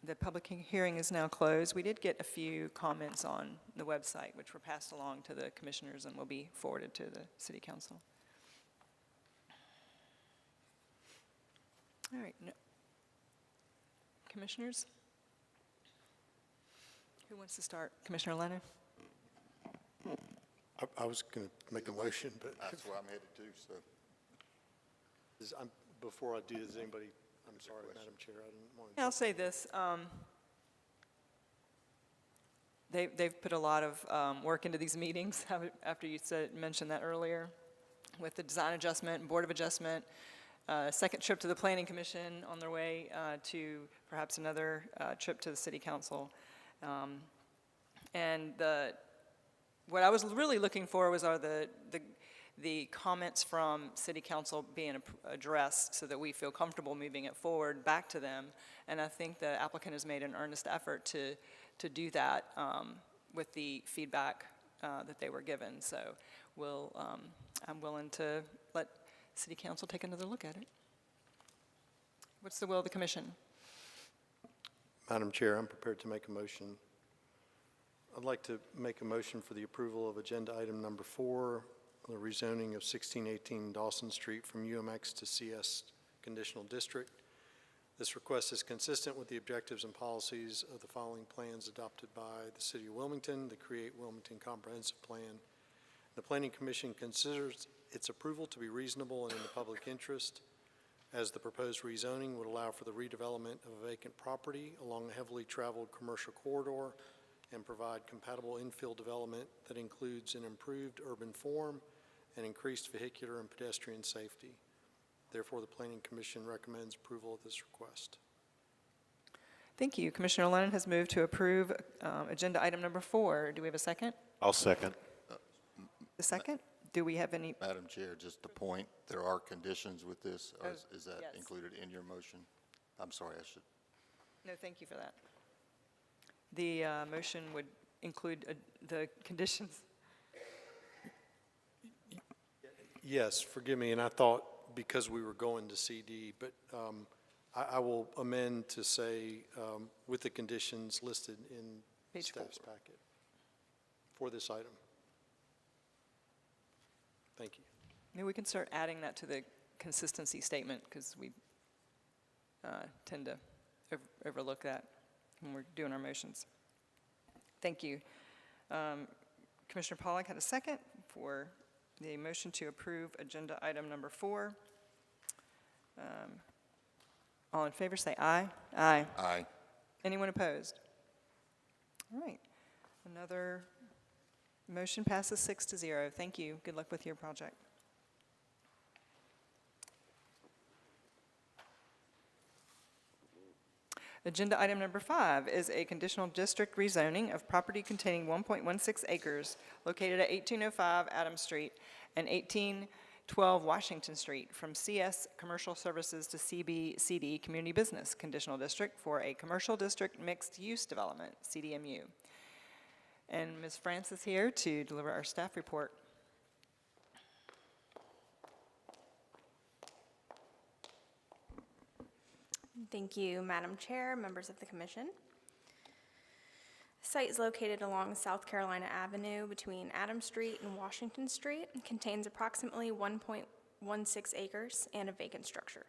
The public hearing is now closed. We did get a few comments on the website, which were passed along to the commissioners and will be forwarded to the city council. All right. Commissioners? Who wants to start? Commissioner Lennon? I was going to make a motion, but That's where I'm headed to, so. before I do, does anybody, I'm sorry, Madam Chair, I didn't want to. I'll say this. They've put a lot of work into these meetings, after you mentioned that earlier, with the design adjustment and board of adjustment, second trip to the planning commission on their way to perhaps another trip to the city council. And what I was really looking for was the comments from city council being addressed so that we feel comfortable moving it forward back to them. And I think the applicant has made an earnest effort to do that with the feedback that they were given. So I'm willing to let city council take another look at it. What's the will of the commission? Madam Chair, I'm prepared to make a motion. I'd like to make a motion for the approval of agenda item number 4, the rezoning of 1618 Dawson Street from UMX to CS Conditional District. This request is consistent with the objectives and policies of the following plans adopted by the City of Wilmington, the Create Wilmington Comprehensive Plan. The Planning Commission considers its approval to be reasonable and in the public interest, as the proposed rezoning would allow for the redevelopment of a vacant property along a heavily traveled commercial corridor and provide compatible infill development that includes an improved urban form and increased vehicular and pedestrian safety. Therefore, the Planning Commission recommends approval of this request. Thank you. Commissioner Lennon has moved to approve agenda item number 4. Do we have a second? I'll second. A second? Do we have any? Madam Chair, just a point, there are conditions with this, or Oh, is that yes. included in your motion? I'm sorry, I should. No, thank you for that. The motion would include the conditions. Yes, forgive me, and I thought because we were going to CD, but I will amend to say with the conditions listed in Page staff's 4. packet for this item. Thank you. Maybe we can start adding that to the consistency statement, because we tend to overlook that when we're doing our motions. Thank you. Commissioner Pollack had a second for the motion to approve agenda item number 4. All in favor, say aye. Aye. Aye. Anyone opposed? All right. Another motion passes 6-0. Thank you. Good luck with your project. Agenda item number 5 is a conditional district rezoning of property containing 1.16 acres located at 1805 Adams Street and 1812 Washington Street from CS Commercial Services to CBCD Community Business Conditional District for a Commercial District Mixed Use Development, CDMU. And Ms. France is here to deliver our staff report. Thank you, Madam Chair, members of the commission. The site is located along South Carolina Avenue between Adams Street and Washington Street and contains approximately 1.16 acres and a vacant structure.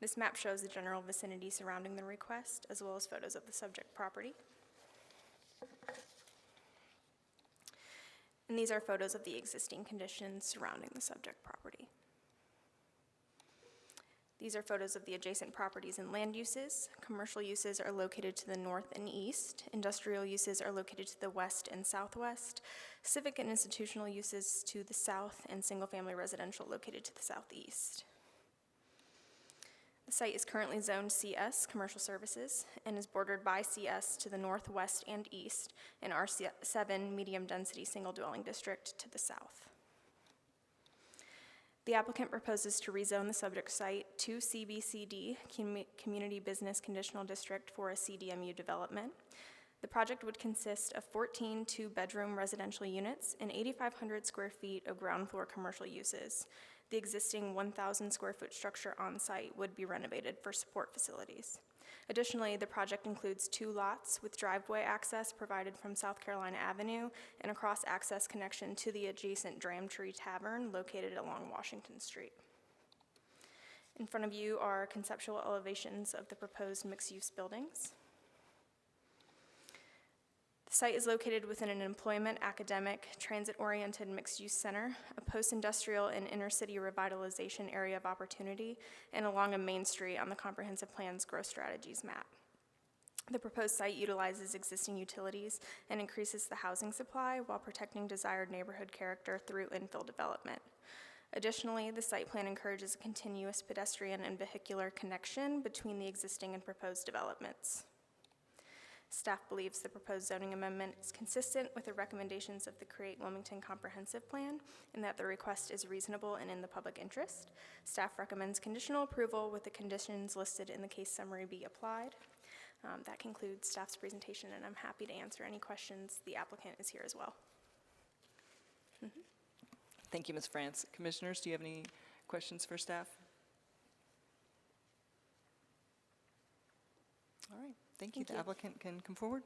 This map shows the general vicinity surrounding the request, as well as photos of the subject property. And these are photos of the existing conditions surrounding the subject property. These are photos of the adjacent properties and land uses. Commercial uses are located to the north and east. Industrial uses are located to the west and southwest. Civic and institutional uses to the south, and single-family residential located to the southeast. The site is currently zoned CS, Commercial Services, and is bordered by CS to the northwest and east, and R7, Medium-Density Single-Dwelling District, to the south. The applicant proposes to rezone the subject site to CBCD, Community Business Conditional District, for a CDMU development. The project would consist of 14 two-bedroom residential units and 8,500 square feet of ground floor commercial uses. The existing 1,000 square foot structure on site would be renovated for support facilities. Additionally, the project includes 2 lots with driveway access provided from South Carolina Avenue and a cross-access connection to the adjacent Dramtree Tavern located along Washington Street. In front of you are conceptual elevations of the proposed mixed-use buildings. The site is located within an employment, academic, transit-oriented mixed-use center, a post-industrial and inner-city revitalization area of opportunity, and along a main street on the Comprehensive Plan's Growth Strategies map. The proposed site utilizes existing utilities and increases the housing supply while protecting desired neighborhood character through infill development. Additionally, the site plan encourages a continuous pedestrian and vehicular connection between the existing and proposed developments. Staff believes the proposed zoning amendment is consistent with the recommendations of the Create Wilmington Comprehensive Plan and that the request is reasonable and in the public interest. Staff recommends conditional approval with the conditions listed in the case summary be applied. That concludes staff's presentation, and I'm happy to answer any questions. The applicant is here as well. Thank you, Ms. France. Commissioners, do you have any questions for staff? All right. Thank you. The applicant can come forward.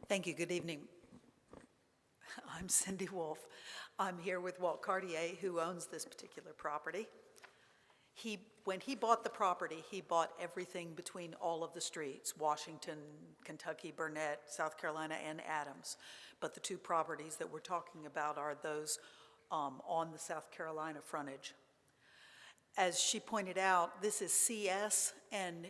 Thank you. Good evening. I'm Cindy Wolf. I'm here with Walt Cartier, who owns this particular property. When he bought the property, he bought everything between all of the streets, Washington, Kentucky, Burnett, South Carolina, and Adams. But the 2 properties that we're talking about are those on the South Carolina frontage. As she pointed out, this is CS, and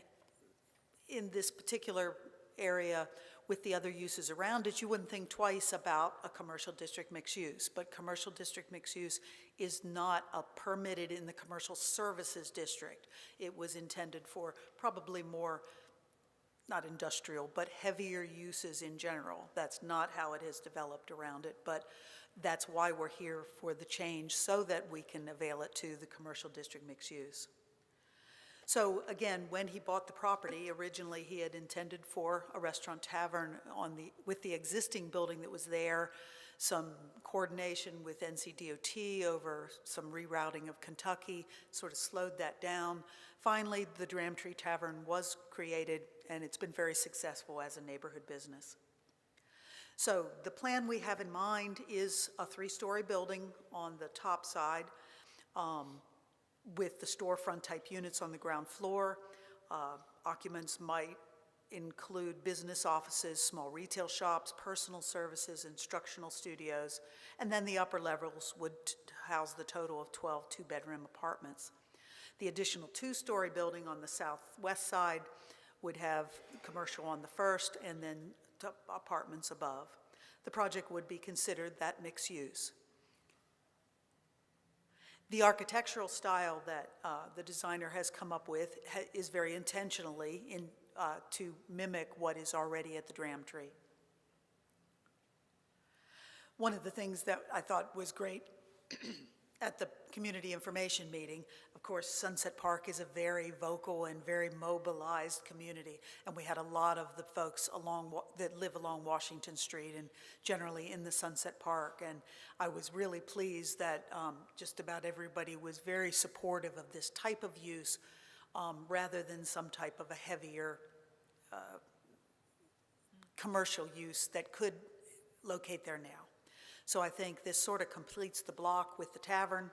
in this particular area with the other uses around it, you wouldn't think twice about a commercial district mixed use, but commercial district mixed use is not permitted in the commercial services district. It was intended for probably more, not industrial, but heavier uses in general. That's not how it has developed around it, but that's why we're here for the change, so that we can avail it to the commercial district mixed use. So again, when he bought the property, originally he had intended for a restaurant tavern with the existing building that was there, some coordination with NCDOT over some rerouting of Kentucky, sort of slowed that down. Finally, the Dramtree Tavern was created, and it's been very successful as a neighborhood business. So the plan we have in mind is a 3-story building on the top side with the storefront type units on the ground floor. Occupants might include business offices, small retail shops, personal services, instructional studios, and then the upper levels would house the total of 12 2-bedroom apartments. The additional 2-story building on the southwest side would have commercial on the first and then apartments above. The project would be considered that mixed use. The architectural style that the designer has come up with is very intentionally to mimic what is already at the Dram Tree. One of the things that I thought was great at the community information meeting, of course, Sunset Park is a very vocal and very mobilized community, and we had a lot of the folks that live along Washington Street and generally in the Sunset Park, and I was really pleased that just about everybody was very supportive of this type of use rather than some type of a heavier commercial use that could locate there now. So I think this sort of completes the block with the tavern.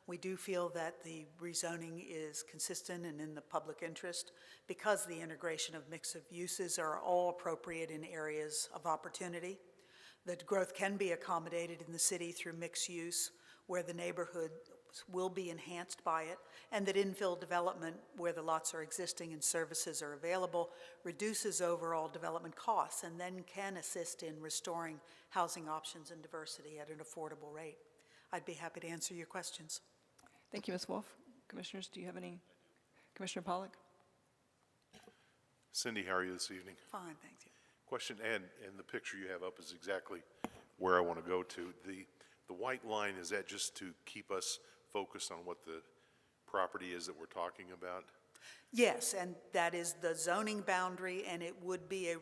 We do feel that the rezoning is consistent and in the public interest because the integration of mix of uses are all appropriate in areas of opportunity. That growth can be accommodated in the city through mixed use where the neighborhood will be enhanced by it, and that infill development where the lots are existing and services are available reduces overall development costs and then can assist in restoring housing options and diversity at an affordable rate. I'd be happy to answer your questions. Thank you, Ms. Wolf. Commissioners, do you have any? Commissioner Pollack? Cindy, how are you this evening? Fine, thank you. Question, and the picture you have up is exactly where I want to go to. The white line, is that just to keep us focused on what the property is that we're talking about? Yes, and that is the zoning boundary, and it would be a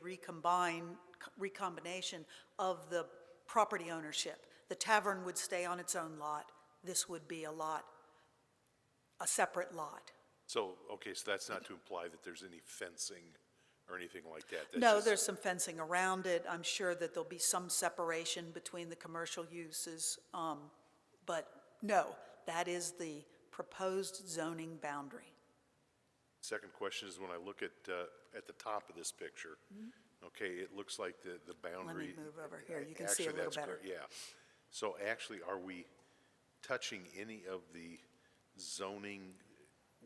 recombination of the property ownership. The tavern would stay on its own lot. This would be a separate lot. So, okay, so that's not to imply that there's any fencing or anything like that? That's No, just- there's some fencing around it. I'm sure that there'll be some separation between the commercial uses, but no, that is the proposed zoning boundary. Second question is when I look at the top of this picture, okay, it looks like the boundary. Let me move over here. You can see a Actually, little that's better. correct, yeah. So actually, are we touching any of the zoning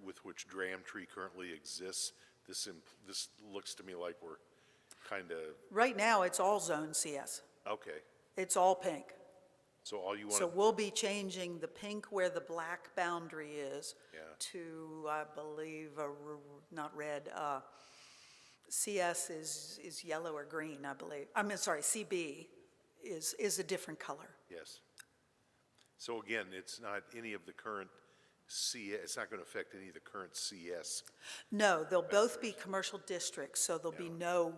with which Dram Tree currently exists? This looks to me like we're kind of, Right now, it's all Zone CS. okay. It's all pink. So all you want So to, we'll be changing the pink where the black boundary is Yeah. to, I believe, not red, CS is yellow or green, I believe. CB is a different color. yes. So again, it's not any of the current CS, it's not going to affect any of the current CS. No, they'll both be commercial districts, so there'll be no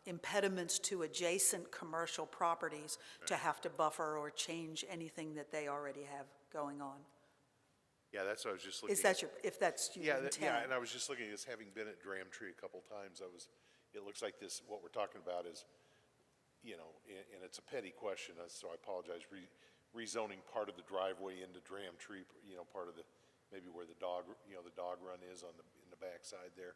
impediments to adjacent commercial properties to have to buffer or change anything that they already have going on. Yeah, that's what I was just looking. Is that if that's your Yeah, intent? yeah, and I was just looking at this, having been at Dram Tree a couple times, it looks like this, what we're talking about is, and it's a petty question, so I apologize, rezoning part of the driveway into Dram Tree, part of maybe where the dog run is in the backside there.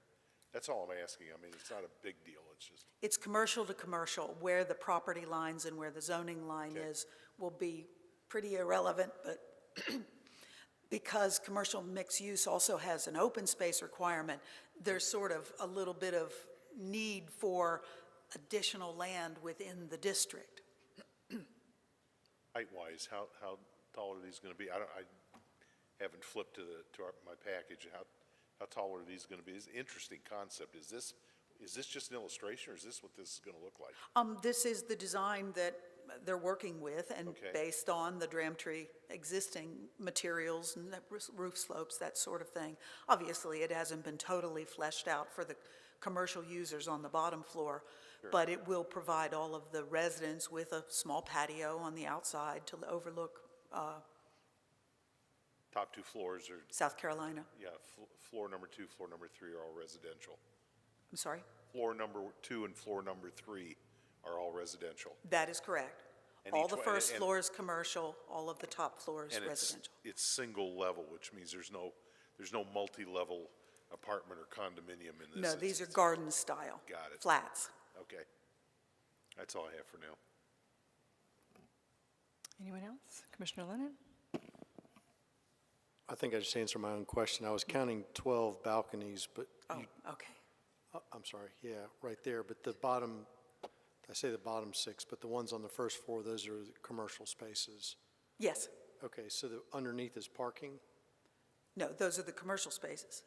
That's all I'm asking. I mean, it's not a big deal, it's just, It's commercial to commercial. Where the property lines and where the zoning line Okay. is will be pretty irrelevant, but because commercial mixed use also has an open space requirement, there's sort of a little bit of need for additional land within the district. height-wise, how tall are these going to be? I haven't flipped to my package. How tall are these going to be? It's an interesting concept. Is this just an illustration, or is this what this is going to look like? This is the design that they're working with, and Okay. based on the Dram Tree existing materials and the roof slopes, that sort of thing. Obviously, it hasn't been totally fleshed out for the commercial users on the bottom floor, but it will provide all of the residents with a small patio on the outside to overlook Top two floors are, South Carolina. yeah, floor number 2, floor number 3 are all residential. I'm sorry? Floor number 2 and floor number 3 are all residential. That is correct. And All each the one- first and- floor is commercial, all of the top floor is And residential. it's single level, which means there's no multi-level apartment or condominium in this. No, these are garden style. Got it. Flats. Okay. That's all I have for now. Anyone else? Commissioner Lennon? I think I just answered my own question. I was counting 12 balconies, but Oh, okay. I'm sorry, yeah, right there, but the bottom, I say the bottom 6, but the ones on the first floor, those are the commercial spaces. Yes, okay, so the underneath is parking? No, those are the commercial spaces.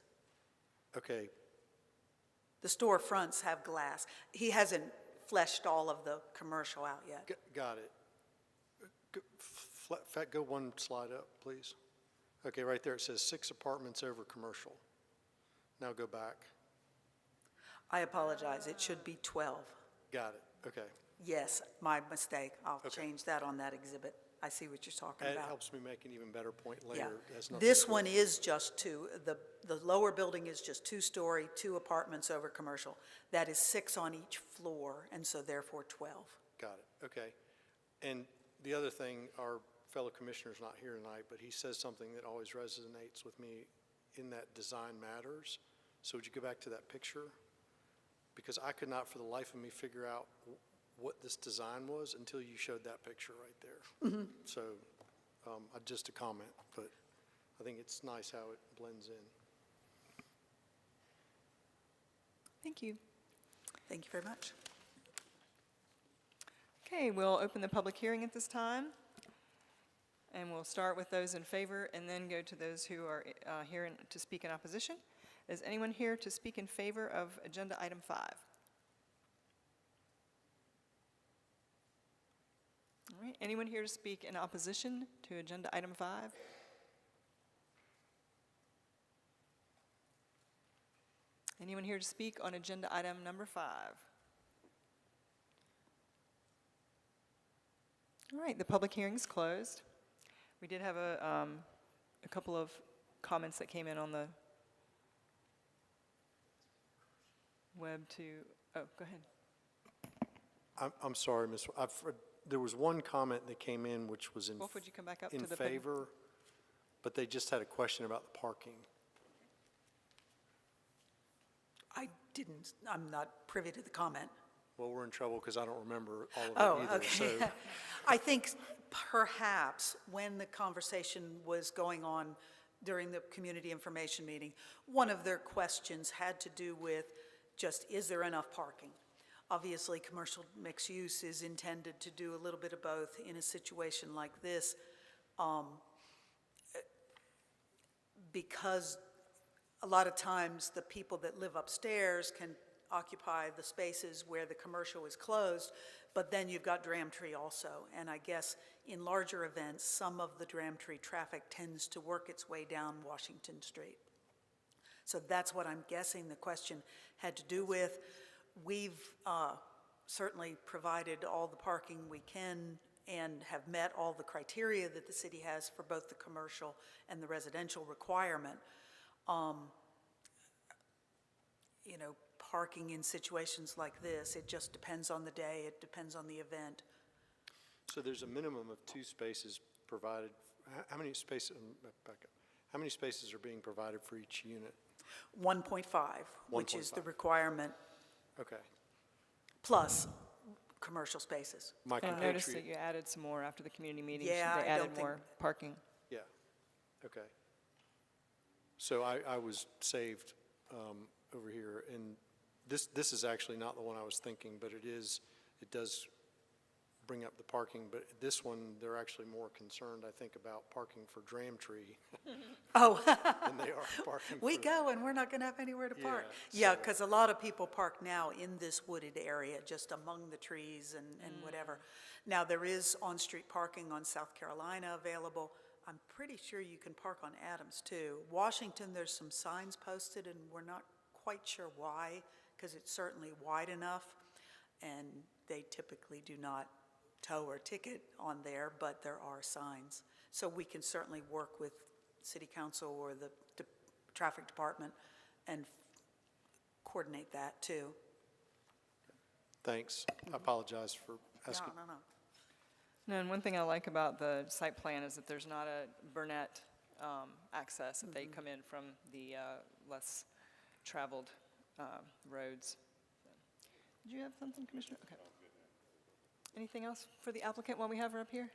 Okay, The storefronts have glass. He hasn't fleshed all of the commercial out yet. got it. Go one slide up, please. Okay, right there, it says 6 apartments over commercial. Now go back. I apologize, it should be 12. Got it, okay. Yes, my mistake. I'll Okay. change that on that exhibit. I see what you're talking That about. helps me make an even better point Yeah. later. That's nothing This to- one is just two. The lower building is just two-story, 2 apartments over commercial. That is 6 on each floor, and so therefore 12. Got it, okay. And the other thing, our fellow commissioner's not here tonight, but he says something that always resonates with me in that design matters. So would you go back to that picture? Because I could not for the life of me figure out what this design was until you showed that picture right there. So, just a comment, but I think it's nice how it blends in. Thank you. Thank you very much. Okay, we'll open the public hearing at this time. And we'll start with those in favor and then go to those who are here to speak in opposition. Is anyone here to speak in favor of agenda item 5? All right, anyone here to speak in opposition to agenda item 5? Anyone here to speak on agenda item number 5? All right, the public hearing is closed. We did have a couple of comments that came in on the web to, oh, go ahead. I'm sorry, there was one comment that came in which was Wolf, would you come back up to in the podium? favor, but they just had a question about the parking. I'm not privy to the comment. Well, we're in trouble because I don't remember all of it Oh, either. okay. So, I think perhaps when the conversation was going on during the community information meeting, one of their questions had to do with just, is there enough parking? Obviously, commercial mixed use is intended to do a little bit of both in a situation like this, because a lot of times the people that live upstairs can occupy the spaces where the commercial is closed, but then you've got Dramtree also. And I guess in larger events, some of the Dramtree traffic tends to work its way down Washington Street. So that's what I'm guessing the question had to do with. We've certainly provided all the parking we can and have met all the criteria that the city has for both the commercial and the residential requirement. You know, parking in situations like this, it just depends on the day, it depends on the event. so there's a minimum of 2 spaces provided. How many spaces, back up. How many spaces are being provided for each unit? 1.5, which is the 1.5. requirement, Okay. plus commercial spaces. My And I noticed that compatriot, you added some more after the community meeting. Yeah, They I don't added think- more parking. yeah, okay. So I was saved over here, and this is actually not the one I was thinking, but it does bring up the parking, but this one, they're actually more concerned, I think, about parking for Dramtree Oh, than they are parking we for- go and we're not going to have anywhere to park. Yeah, Yeah, because a lot of people park now in this wooded area, just among the trees and whatever. Now, there is on-street parking on South Carolina available. I'm pretty sure you can park on Adams, too. Washington, there's some signs posted, and we're not quite sure why, because it's certainly wide enough, and they typically do not tow or ticket on there, but there are signs. So we can certainly work with city council or the traffic department and coordinate that, too. Thanks. I apologize for No, asking. no, no. No, and one thing I like about the site plan is that there's not a Burnett access if they come in from the less traveled roads. Did you have something, Commissioner? Okay. Anything else for the applicant while we have her up here?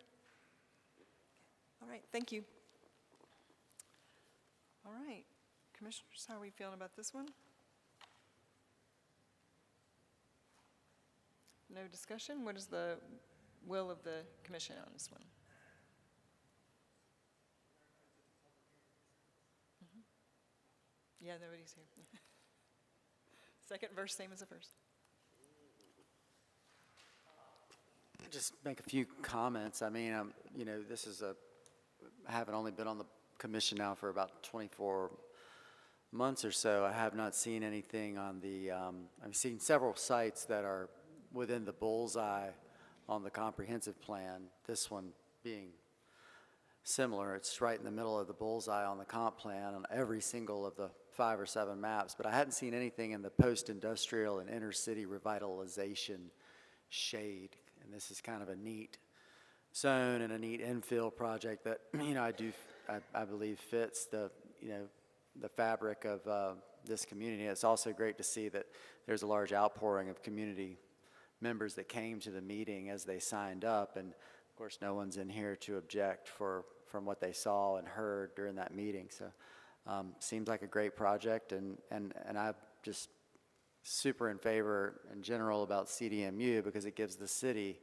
All right, thank you. All right, Commissioners, how are we feeling about this one? No discussion? What is the will of the commission on this one? Yeah, nobody's here. Second verse, same as the first. Just make a few comments. I mean, you know, I haven't only been on the commission now for about 24 months or so. I have not seen anything on the, I've seen several sites that are within the bullseye on the comprehensive plan, this one being similar. It's right in the middle of the bullseye on the comp plan on every single of the 5 or 7 maps, but I hadn't seen anything in the post-industrial and inner-city revitalization shade, and this is kind of a neat zone and a neat infill project that, you know, I believe fits the, you know, the fabric of this community. It's also great to see that there's a large outpouring of community members that came to the meeting as they signed up, and of course no one's in here to object from what they saw and heard during that meeting. So seems like a great project, and I'm just super in favor in general about CDMU because it gives the city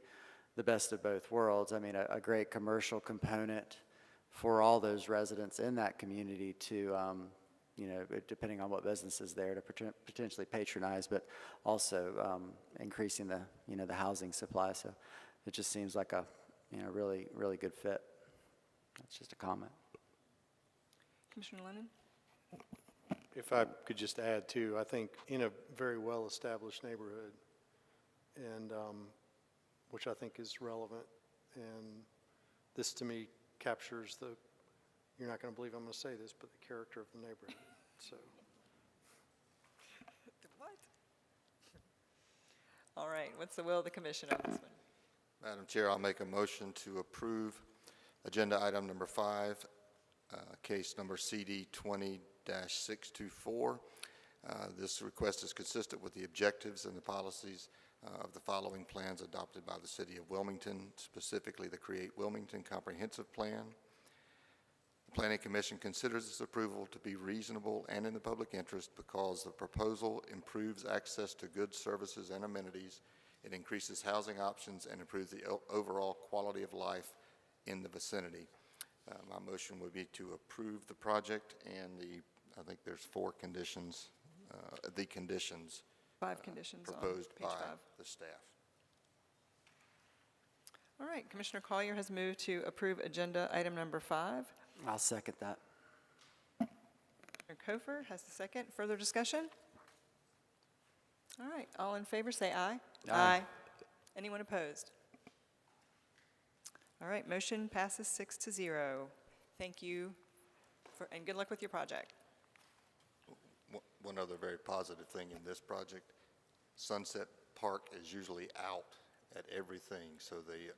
the best of both worlds. I mean, a great commercial component for all those residents in that community to, you know, depending on what business is there, to potentially patronize, but also increasing the, you know, the housing supply. So it just seems like a, you know, really, really good fit. That's just a comment. Commissioner Lennon? If I could just add too, I think in a very well-established neighborhood, and which I think is relevant, and this to me captures the, you're not going to believe I'm going to say this, but the character of the neighborhood. So. What? All right, what's the will of the commission on this one? Madam Chair, I'll make a motion to approve agenda item number 5, case number CD 20-624. This request is consistent with the objectives and the policies of the following plans adopted by the City of Wilmington, specifically the Create Wilmington Comprehensive Plan. The Planning Commission considers this approval to be reasonable and in the public interest because the proposal improves access to goods, services, and amenities. It increases housing options and improves the overall quality of life in the vicinity. My motion would be to approve the project and I think there's 4 conditions, the conditions 5 conditions on proposed page by 5. the staff. All right, Commissioner Collier has moved to approve agenda item number 5. I'll second that. Commissioner Kofer has the second. Further discussion? All right, all in favor say aye. Aye. Anyone opposed? All right, motion passes 6-0. Thank you, and good luck with your project. One other very positive thing in this project, Sunset Park is usually out at everything, so they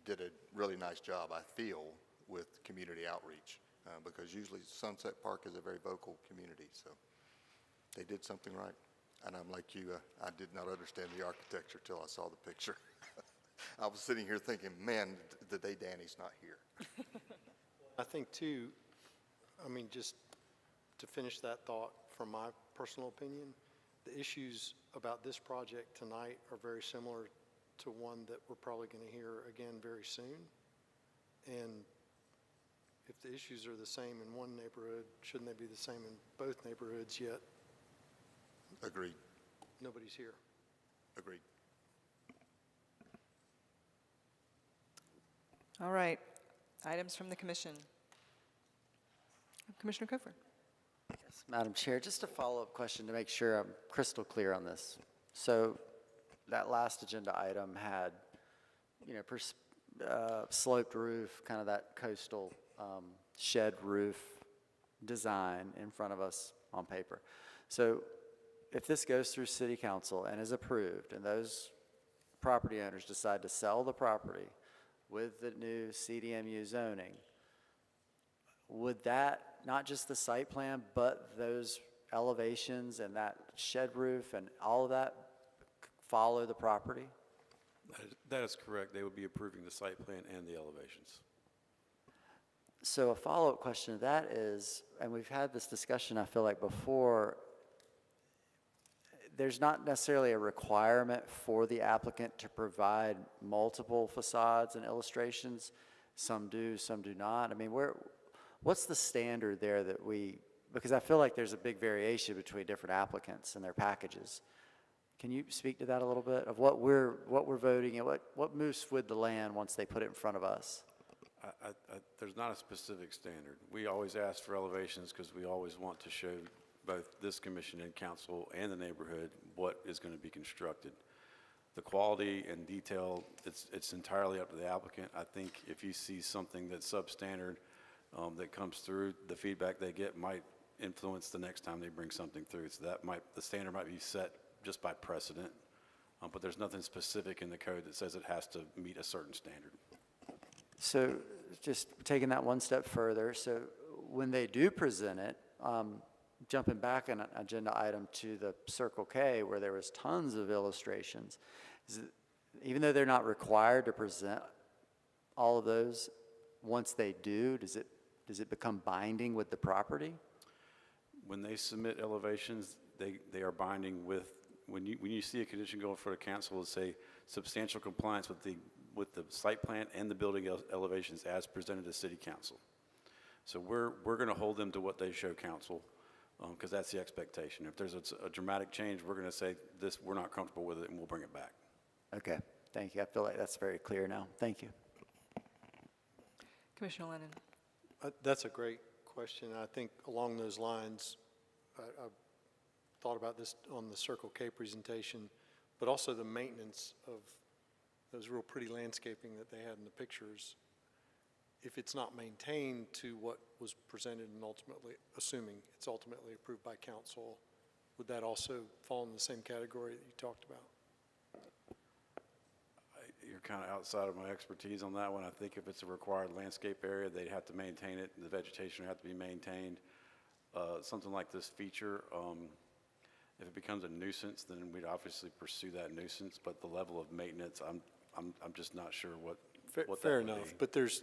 did a really nice job, I feel, with community outreach, because usually Sunset Park is a very vocal community, so they did something right. And I'm like you, I did not understand the architecture till I saw the picture. I was sitting here thinking, man, the day Danny's not here. I think too, I mean, just to finish that thought from my personal opinion, the issues about this project tonight are very similar to one that we're probably going to hear again very soon. And if the issues are the same in one neighborhood, shouldn't they be the same in both neighborhoods yet? Agreed. Nobody's here. Agreed. All right, items from the commission. Commissioner Kofer. Yes, Madam Chair, just a follow-up question to make sure I'm crystal clear on this. So that last agenda item had, you know, sloped roof, kind of that coastal shed roof design in front of us on paper. So if this goes through City Council and is approved, and those property owners decide to sell the property with the new CDMU zoning, would that, not just the site plan, but those elevations and that shed roof and all of that follow the property? That is correct. They would be approving the site plan and the elevations. So a follow-up question to that is, and we've had this discussion, I feel like, before, there's not necessarily a requirement for the applicant to provide multiple facades and illustrations. Some do, some do not. I mean, what's the standard there that we because I feel like there's a big variation between different applicants and their packages. Can you speak to that a little bit, of what we're voting and what moves with the land once they put it in front of us? There's not a specific standard. We always ask for elevations because we always want to show both this commission and council and the neighborhood what is going to be constructed. The quality and detail, it's entirely up to the applicant. I think if you see something that's substandard that comes through, the feedback they get might influence the next time they bring something through. So the standard might be set just by precedent, but there's nothing specific in the code that says it has to meet a certain standard. So just taking that one step further, so when they do present it, jumping back an agenda item to the Circle K where there was tons of illustrations, even though they're not required to present all of those, once they do, does it become binding with the property? When they submit elevations, they are binding with, when you see a condition go for a council, it'll say substantial compliance with the site plan and the building elevations as presented to city council. So we're going to hold them to what they show council, because that's the expectation. If there's a dramatic change, we're going to say this, we're not comfortable with it, and we'll bring it back. Okay, thank you. I feel like that's very clear now. Thank you. Commissioner Lennon. That's a great question. I think along those lines, I thought about this on the Circle K presentation, but also the maintenance of those real pretty landscaping that they had in the pictures. If it's not maintained to what was presented and ultimately, assuming it's ultimately approved by council, would that also fall in the same category that you talked about? You're kind of outside of my expertise on that one. I think if it's a required landscape area, they'd have to maintain it. The vegetation would have to be maintained. Something like this feature, if it becomes a nuisance, then we'd obviously pursue that nuisance. But the level of maintenance, I'm just not sure what Fair that would enough, be. but there's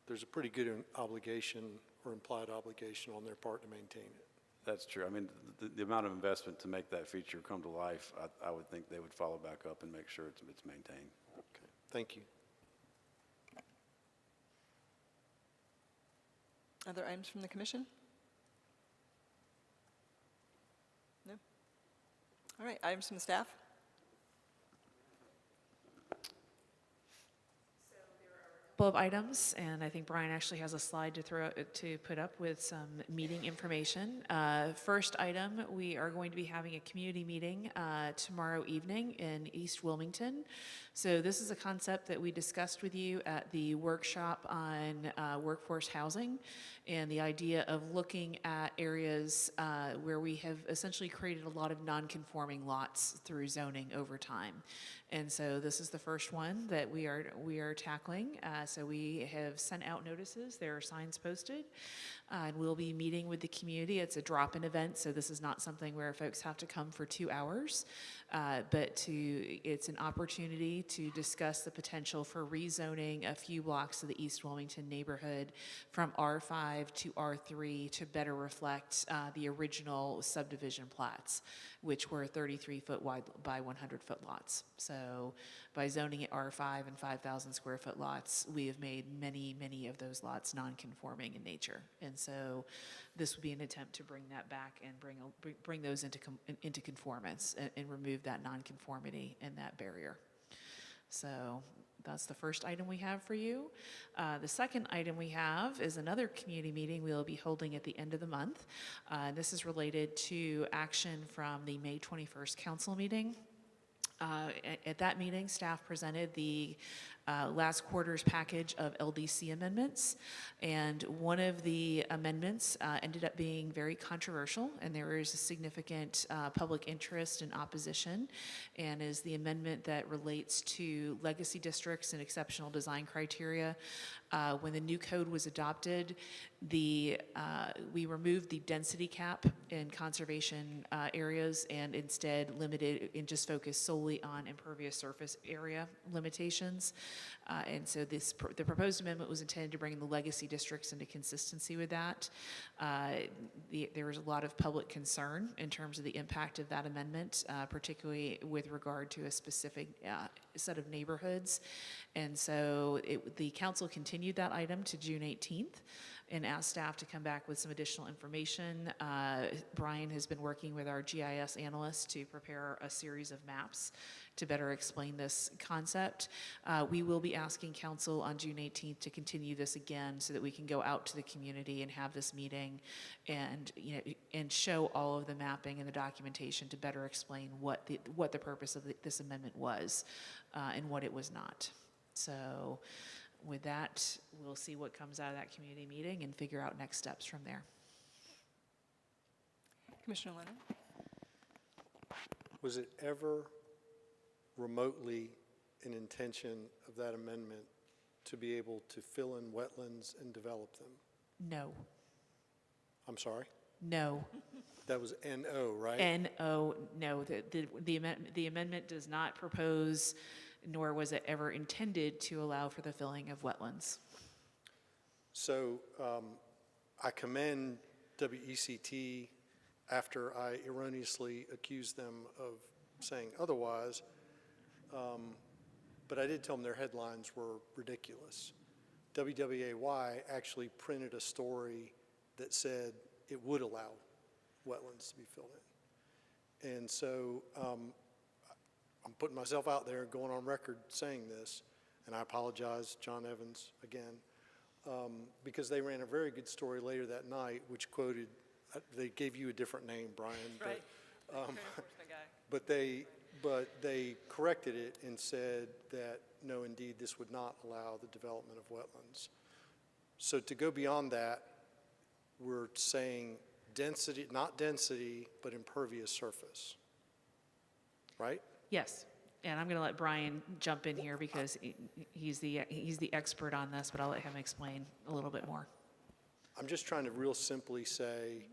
a pretty good obligation or implied obligation on their part to maintain it. That's true. I mean, the amount of investment to make that feature come to life, I would think they would follow back up and make sure it's maintained. Okay, thank you. Other items from the commission? No? All right, items from the staff? Couple of items, and I think Brian actually has a slide to put up with some meeting information. First item, we are going to be having a community meeting tomorrow evening in East Wilmington. So this is a concept that we discussed with you at the workshop on workforce housing, and the idea of looking at areas where we have essentially created a lot of non-conforming lots through zoning over time. And so this is the first one that we are tackling. So we have sent out notices. There are signs posted. And we'll be meeting with the community. It's a drop-in event, so this is not something where folks have to come for 2 hours. But it's an opportunity to discuss the potential for rezoning a few blocks of the East Wilmington neighborhood from R5 to R3 to better reflect the original subdivision plats, which were 33-foot wide by 100-foot lots. So by zoning it R5 and 5,000 square foot lots, we have made many, many of those lots non-conforming in nature. And so this would be an attempt to bring that back and bring those into conformance and remove that non-conformity and that barrier. So that's the first item we have for you. The second item we have is another community meeting we'll be holding at the end of the month. This is related to action from the May 21st council meeting. At that meeting, staff presented the last quarter's package of LDC amendments, and one of the amendments ended up being very controversial, and there is a significant public interest and opposition, and is the amendment that relates to legacy districts and exceptional design criteria. When the new code was adopted, we removed the density cap in conservation areas and instead limited and just focused solely on impervious surface area limitations. And so the proposed amendment was intended to bring the legacy districts into consistency with that. There was a lot of public concern in terms of the impact of that amendment, particularly with regard to a specific set of neighborhoods. And so the council continued that item to June 18th. and asked staff to come back with some additional information. Brian has been working with our GIS analyst to prepare a series of maps to better explain this concept. We will be asking council on June 18th to continue this again so that we can go out to the community and have this meeting and, and show all of the mapping and the documentation to better explain what the purpose of this amendment was and what it was not. So with that, we'll see what comes out of that community meeting and figure out next steps from there. Commissioner Leonard? Was it ever remotely an intention of that amendment to be able to fill in wetlands and develop them? No. I'm sorry? No. That was NO, right? No. The amendment does not propose, nor was it ever intended to allow for the filling of wetlands. So I commend WECT after I erroneously accused them of saying otherwise, but I did tell them their headlines were ridiculous. WWAY actually printed a story that said it would allow wetlands to be filled in. And so I'm putting myself out there, going on record saying this, and I apologize, John Evans, again, because they ran a very good story later that night, which quoted, they gave you a different name, Brian. Right. But they corrected it and said that, no, indeed, this would not allow the development of wetlands. So to go beyond that, we're saying density, not density, but impervious surface, right? Yes, and I'm going to let Brian jump in here because he's the expert on this, but I'll let him explain a little bit more. I'm just trying to real simply say,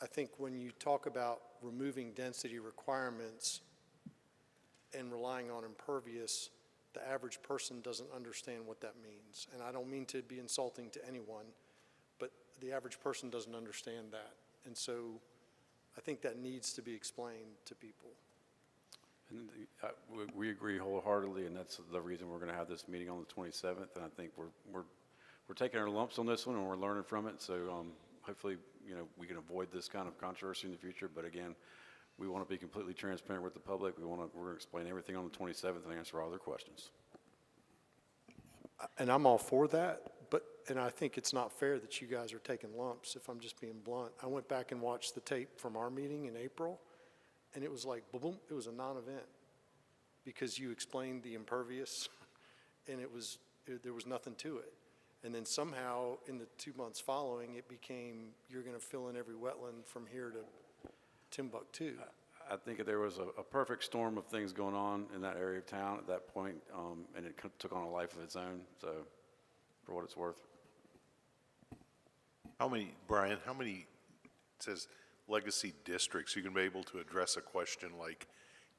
I think when you talk about removing density requirements and relying on impervious, the average person doesn't understand what that means. And I don't mean to be insulting to anyone, but the average person doesn't understand that. And so I think that needs to be explained to people. And we agree wholeheartedly, and that's the reason we're going to have this meeting on the 27th. And I think we're taking our lumps on this one, and we're learning from it. So hopefully, we can avoid this kind of controversy in the future. But again, we want to be completely transparent with the public. We're going to explain everything on the 27th and answer all their questions. And I'm all for that, and I think it's not fair that you guys are taking lumps, if I'm just being blunt. I went back and watched the tape from our meeting in April, and it was like, boom, it was a non-event because you explained the impervious, and there was nothing to it. And then somehow in the 2 months following, it became, you're going to fill in every wetland from here to Timbuktu. I think there was a perfect storm of things going on in that area of town at that point, and it took on a life of its own, so for what it's worth. Brian, how many, it says legacy districts, you can be able to address a question like,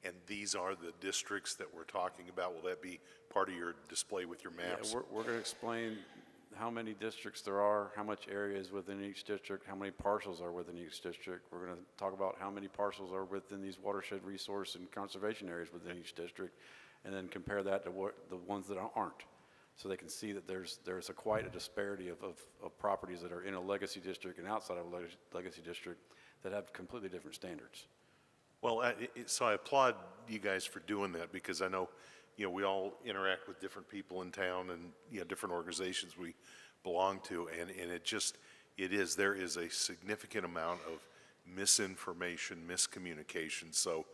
and these are the districts that we're talking about? Will that be part of your display with your maps? Yeah, we're going to explain how many districts there are, how much area is within each district, how many parcels are within each district. We're going to talk about how many parcels are within these watershed resource and conservation areas within each district, and then compare that to the ones that aren't. So they can see that there's quite a disparity of properties that are in a legacy district and outside of a legacy district that have completely different standards. Well, so I applaud you guys for doing that because I know, we all interact with different people in town and, different organizations we belong to. And there is a significant amount of misinformation, miscommunication. So,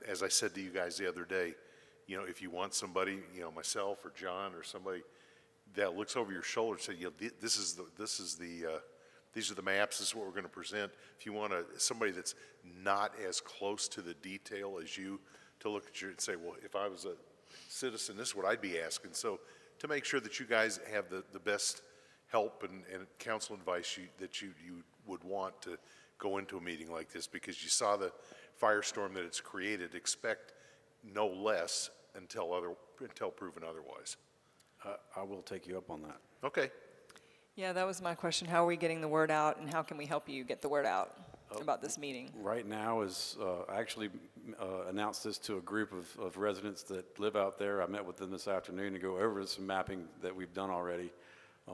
as I said to you guys the other day, if you want somebody, myself or John or somebody that looks over your shoulder and says, these are the maps, this is what we're going to present. If you want somebody that's not as close to the detail as you to look at you and say, well, if I was a citizen, this is what I'd be asking. So to make sure that you guys have the best help and counsel advice that you would want to go into a meeting like this, because you saw the firestorm that it's created, expect no less until proven otherwise. I will take you up on that. Okay. Yeah, that was my question. How are we getting the word out, and how can we help you get the word out about this meeting? Right now is, I actually announced this to a group of residents that live out there. I met with them this afternoon to go over some mapping that we've done already.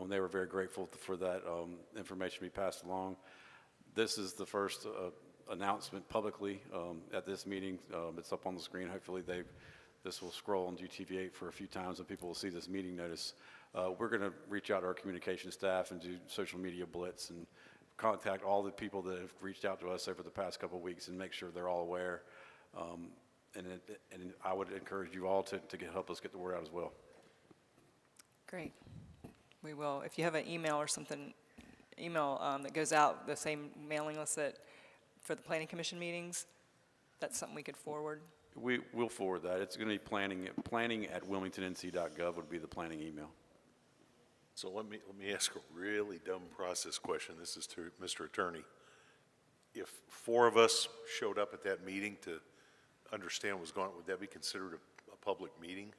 They were very grateful for that information we passed along. This is the first announcement publicly at this meeting. It's up on the screen. Hopefully this will scroll on GTV8 for a few times and people will see this meeting notice. We're going to reach out to our communication staff and do social media blitz and contact all the people that have reached out to us over the past couple of weeks and make sure they're all aware. And I would encourage you all to help us get the word out as well. Great. We will. If you have an email or something, that goes out, the same mailing list that for the planning commission meetings, that's something we could forward. We'll forward that. It's going to be planning@wilmingtonnc.gov would be the planning email. So let me ask a really dumb process question. This is to Mr. Attorney. If 4 of us showed up at that meeting to understand what was going on, would that be considered a public meeting?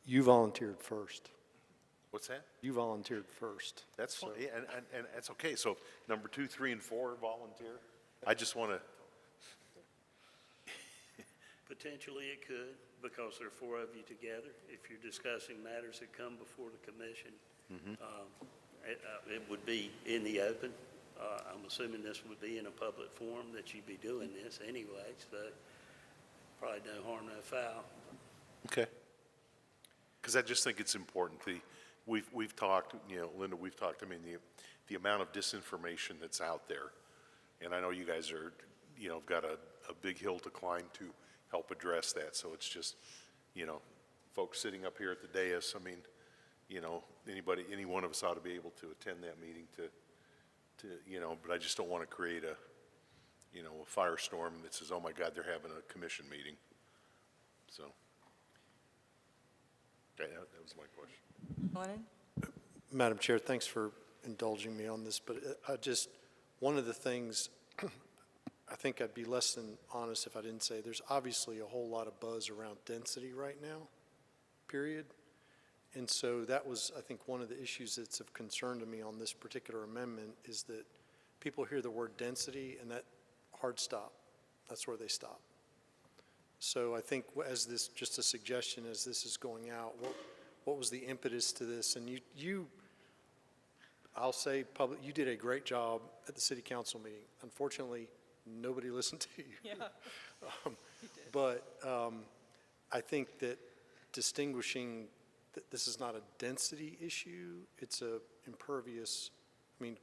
You volunteered first. What's that? You volunteered first. That's fine, yeah, and that's okay. So number 2, 3, and 4 volunteer? I just want to, Potentially it could, because there are 4 of you together. If you're discussing matters that come before the commission, it would be in the open. I'm assuming this would be in a public forum that you'd be doing this anyway, so probably no harm, no foul. okay. Because I just think it's important. We've talked, Linda, we've talked, I mean, the amount of disinformation that's out there. And I know you guys are, got a big hill to climb to help address that. So it's just, folks sitting up here at the dais, I mean, any one of us ought to be able to attend that meeting but I just don't want to create a firestorm that says, oh my God, they're having a commission meeting. So, okay, that was my question. Lennon? Madam Chair, thanks for indulging me on this, but one of the things, I think I'd be less than honest if I didn't say, there's obviously a whole lot of buzz around density right now, period. And so that was, I think, one of the issues that's of concern to me on this particular amendment is that people hear the word density and that hard stop. That's where they stop. So I think just a suggestion as this is going out, what was the impetus to this? And I'll say you did a great job at the city council meeting. Unfortunately, nobody listened to you. Yeah. But I think that distinguishing that this is not a density issue, it's a impervious,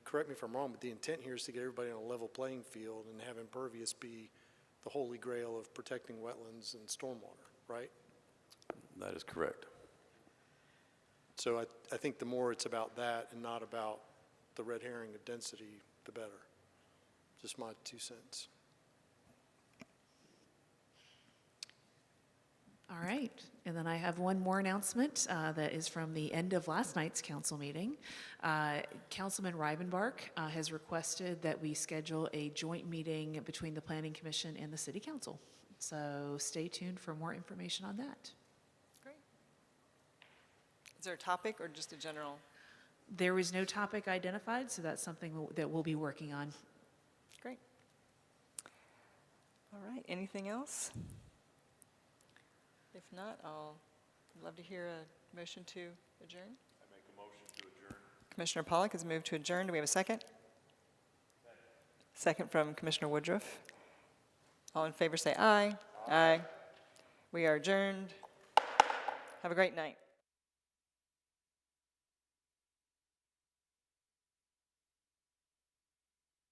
correct me if I'm wrong, but the intent here is to get everybody on a level playing field and have impervious be the holy grail of protecting wetlands and stormwater, right? That is correct. So I think the more it's about that and not about the red herring of density, the better. Just my 2 cents. All right, and then I have one more announcement that is from the end of last night's council meeting. Councilman Rivenbark has requested that we schedule a joint meeting between the Planning Commission and the City Council. So stay tuned for more information on that. Great. Is there a topic or just a general? There was no topic identified, so that's something that we'll be working on. Great. All right, anything else? If not, I'll love to hear a motion to adjourn. I make a motion to adjourn. Commissioner Pollack has moved to adjourn. Do we have a second? Second from Commissioner Woodruff. All in favor say aye. Aye. We are adjourned. Have a great night.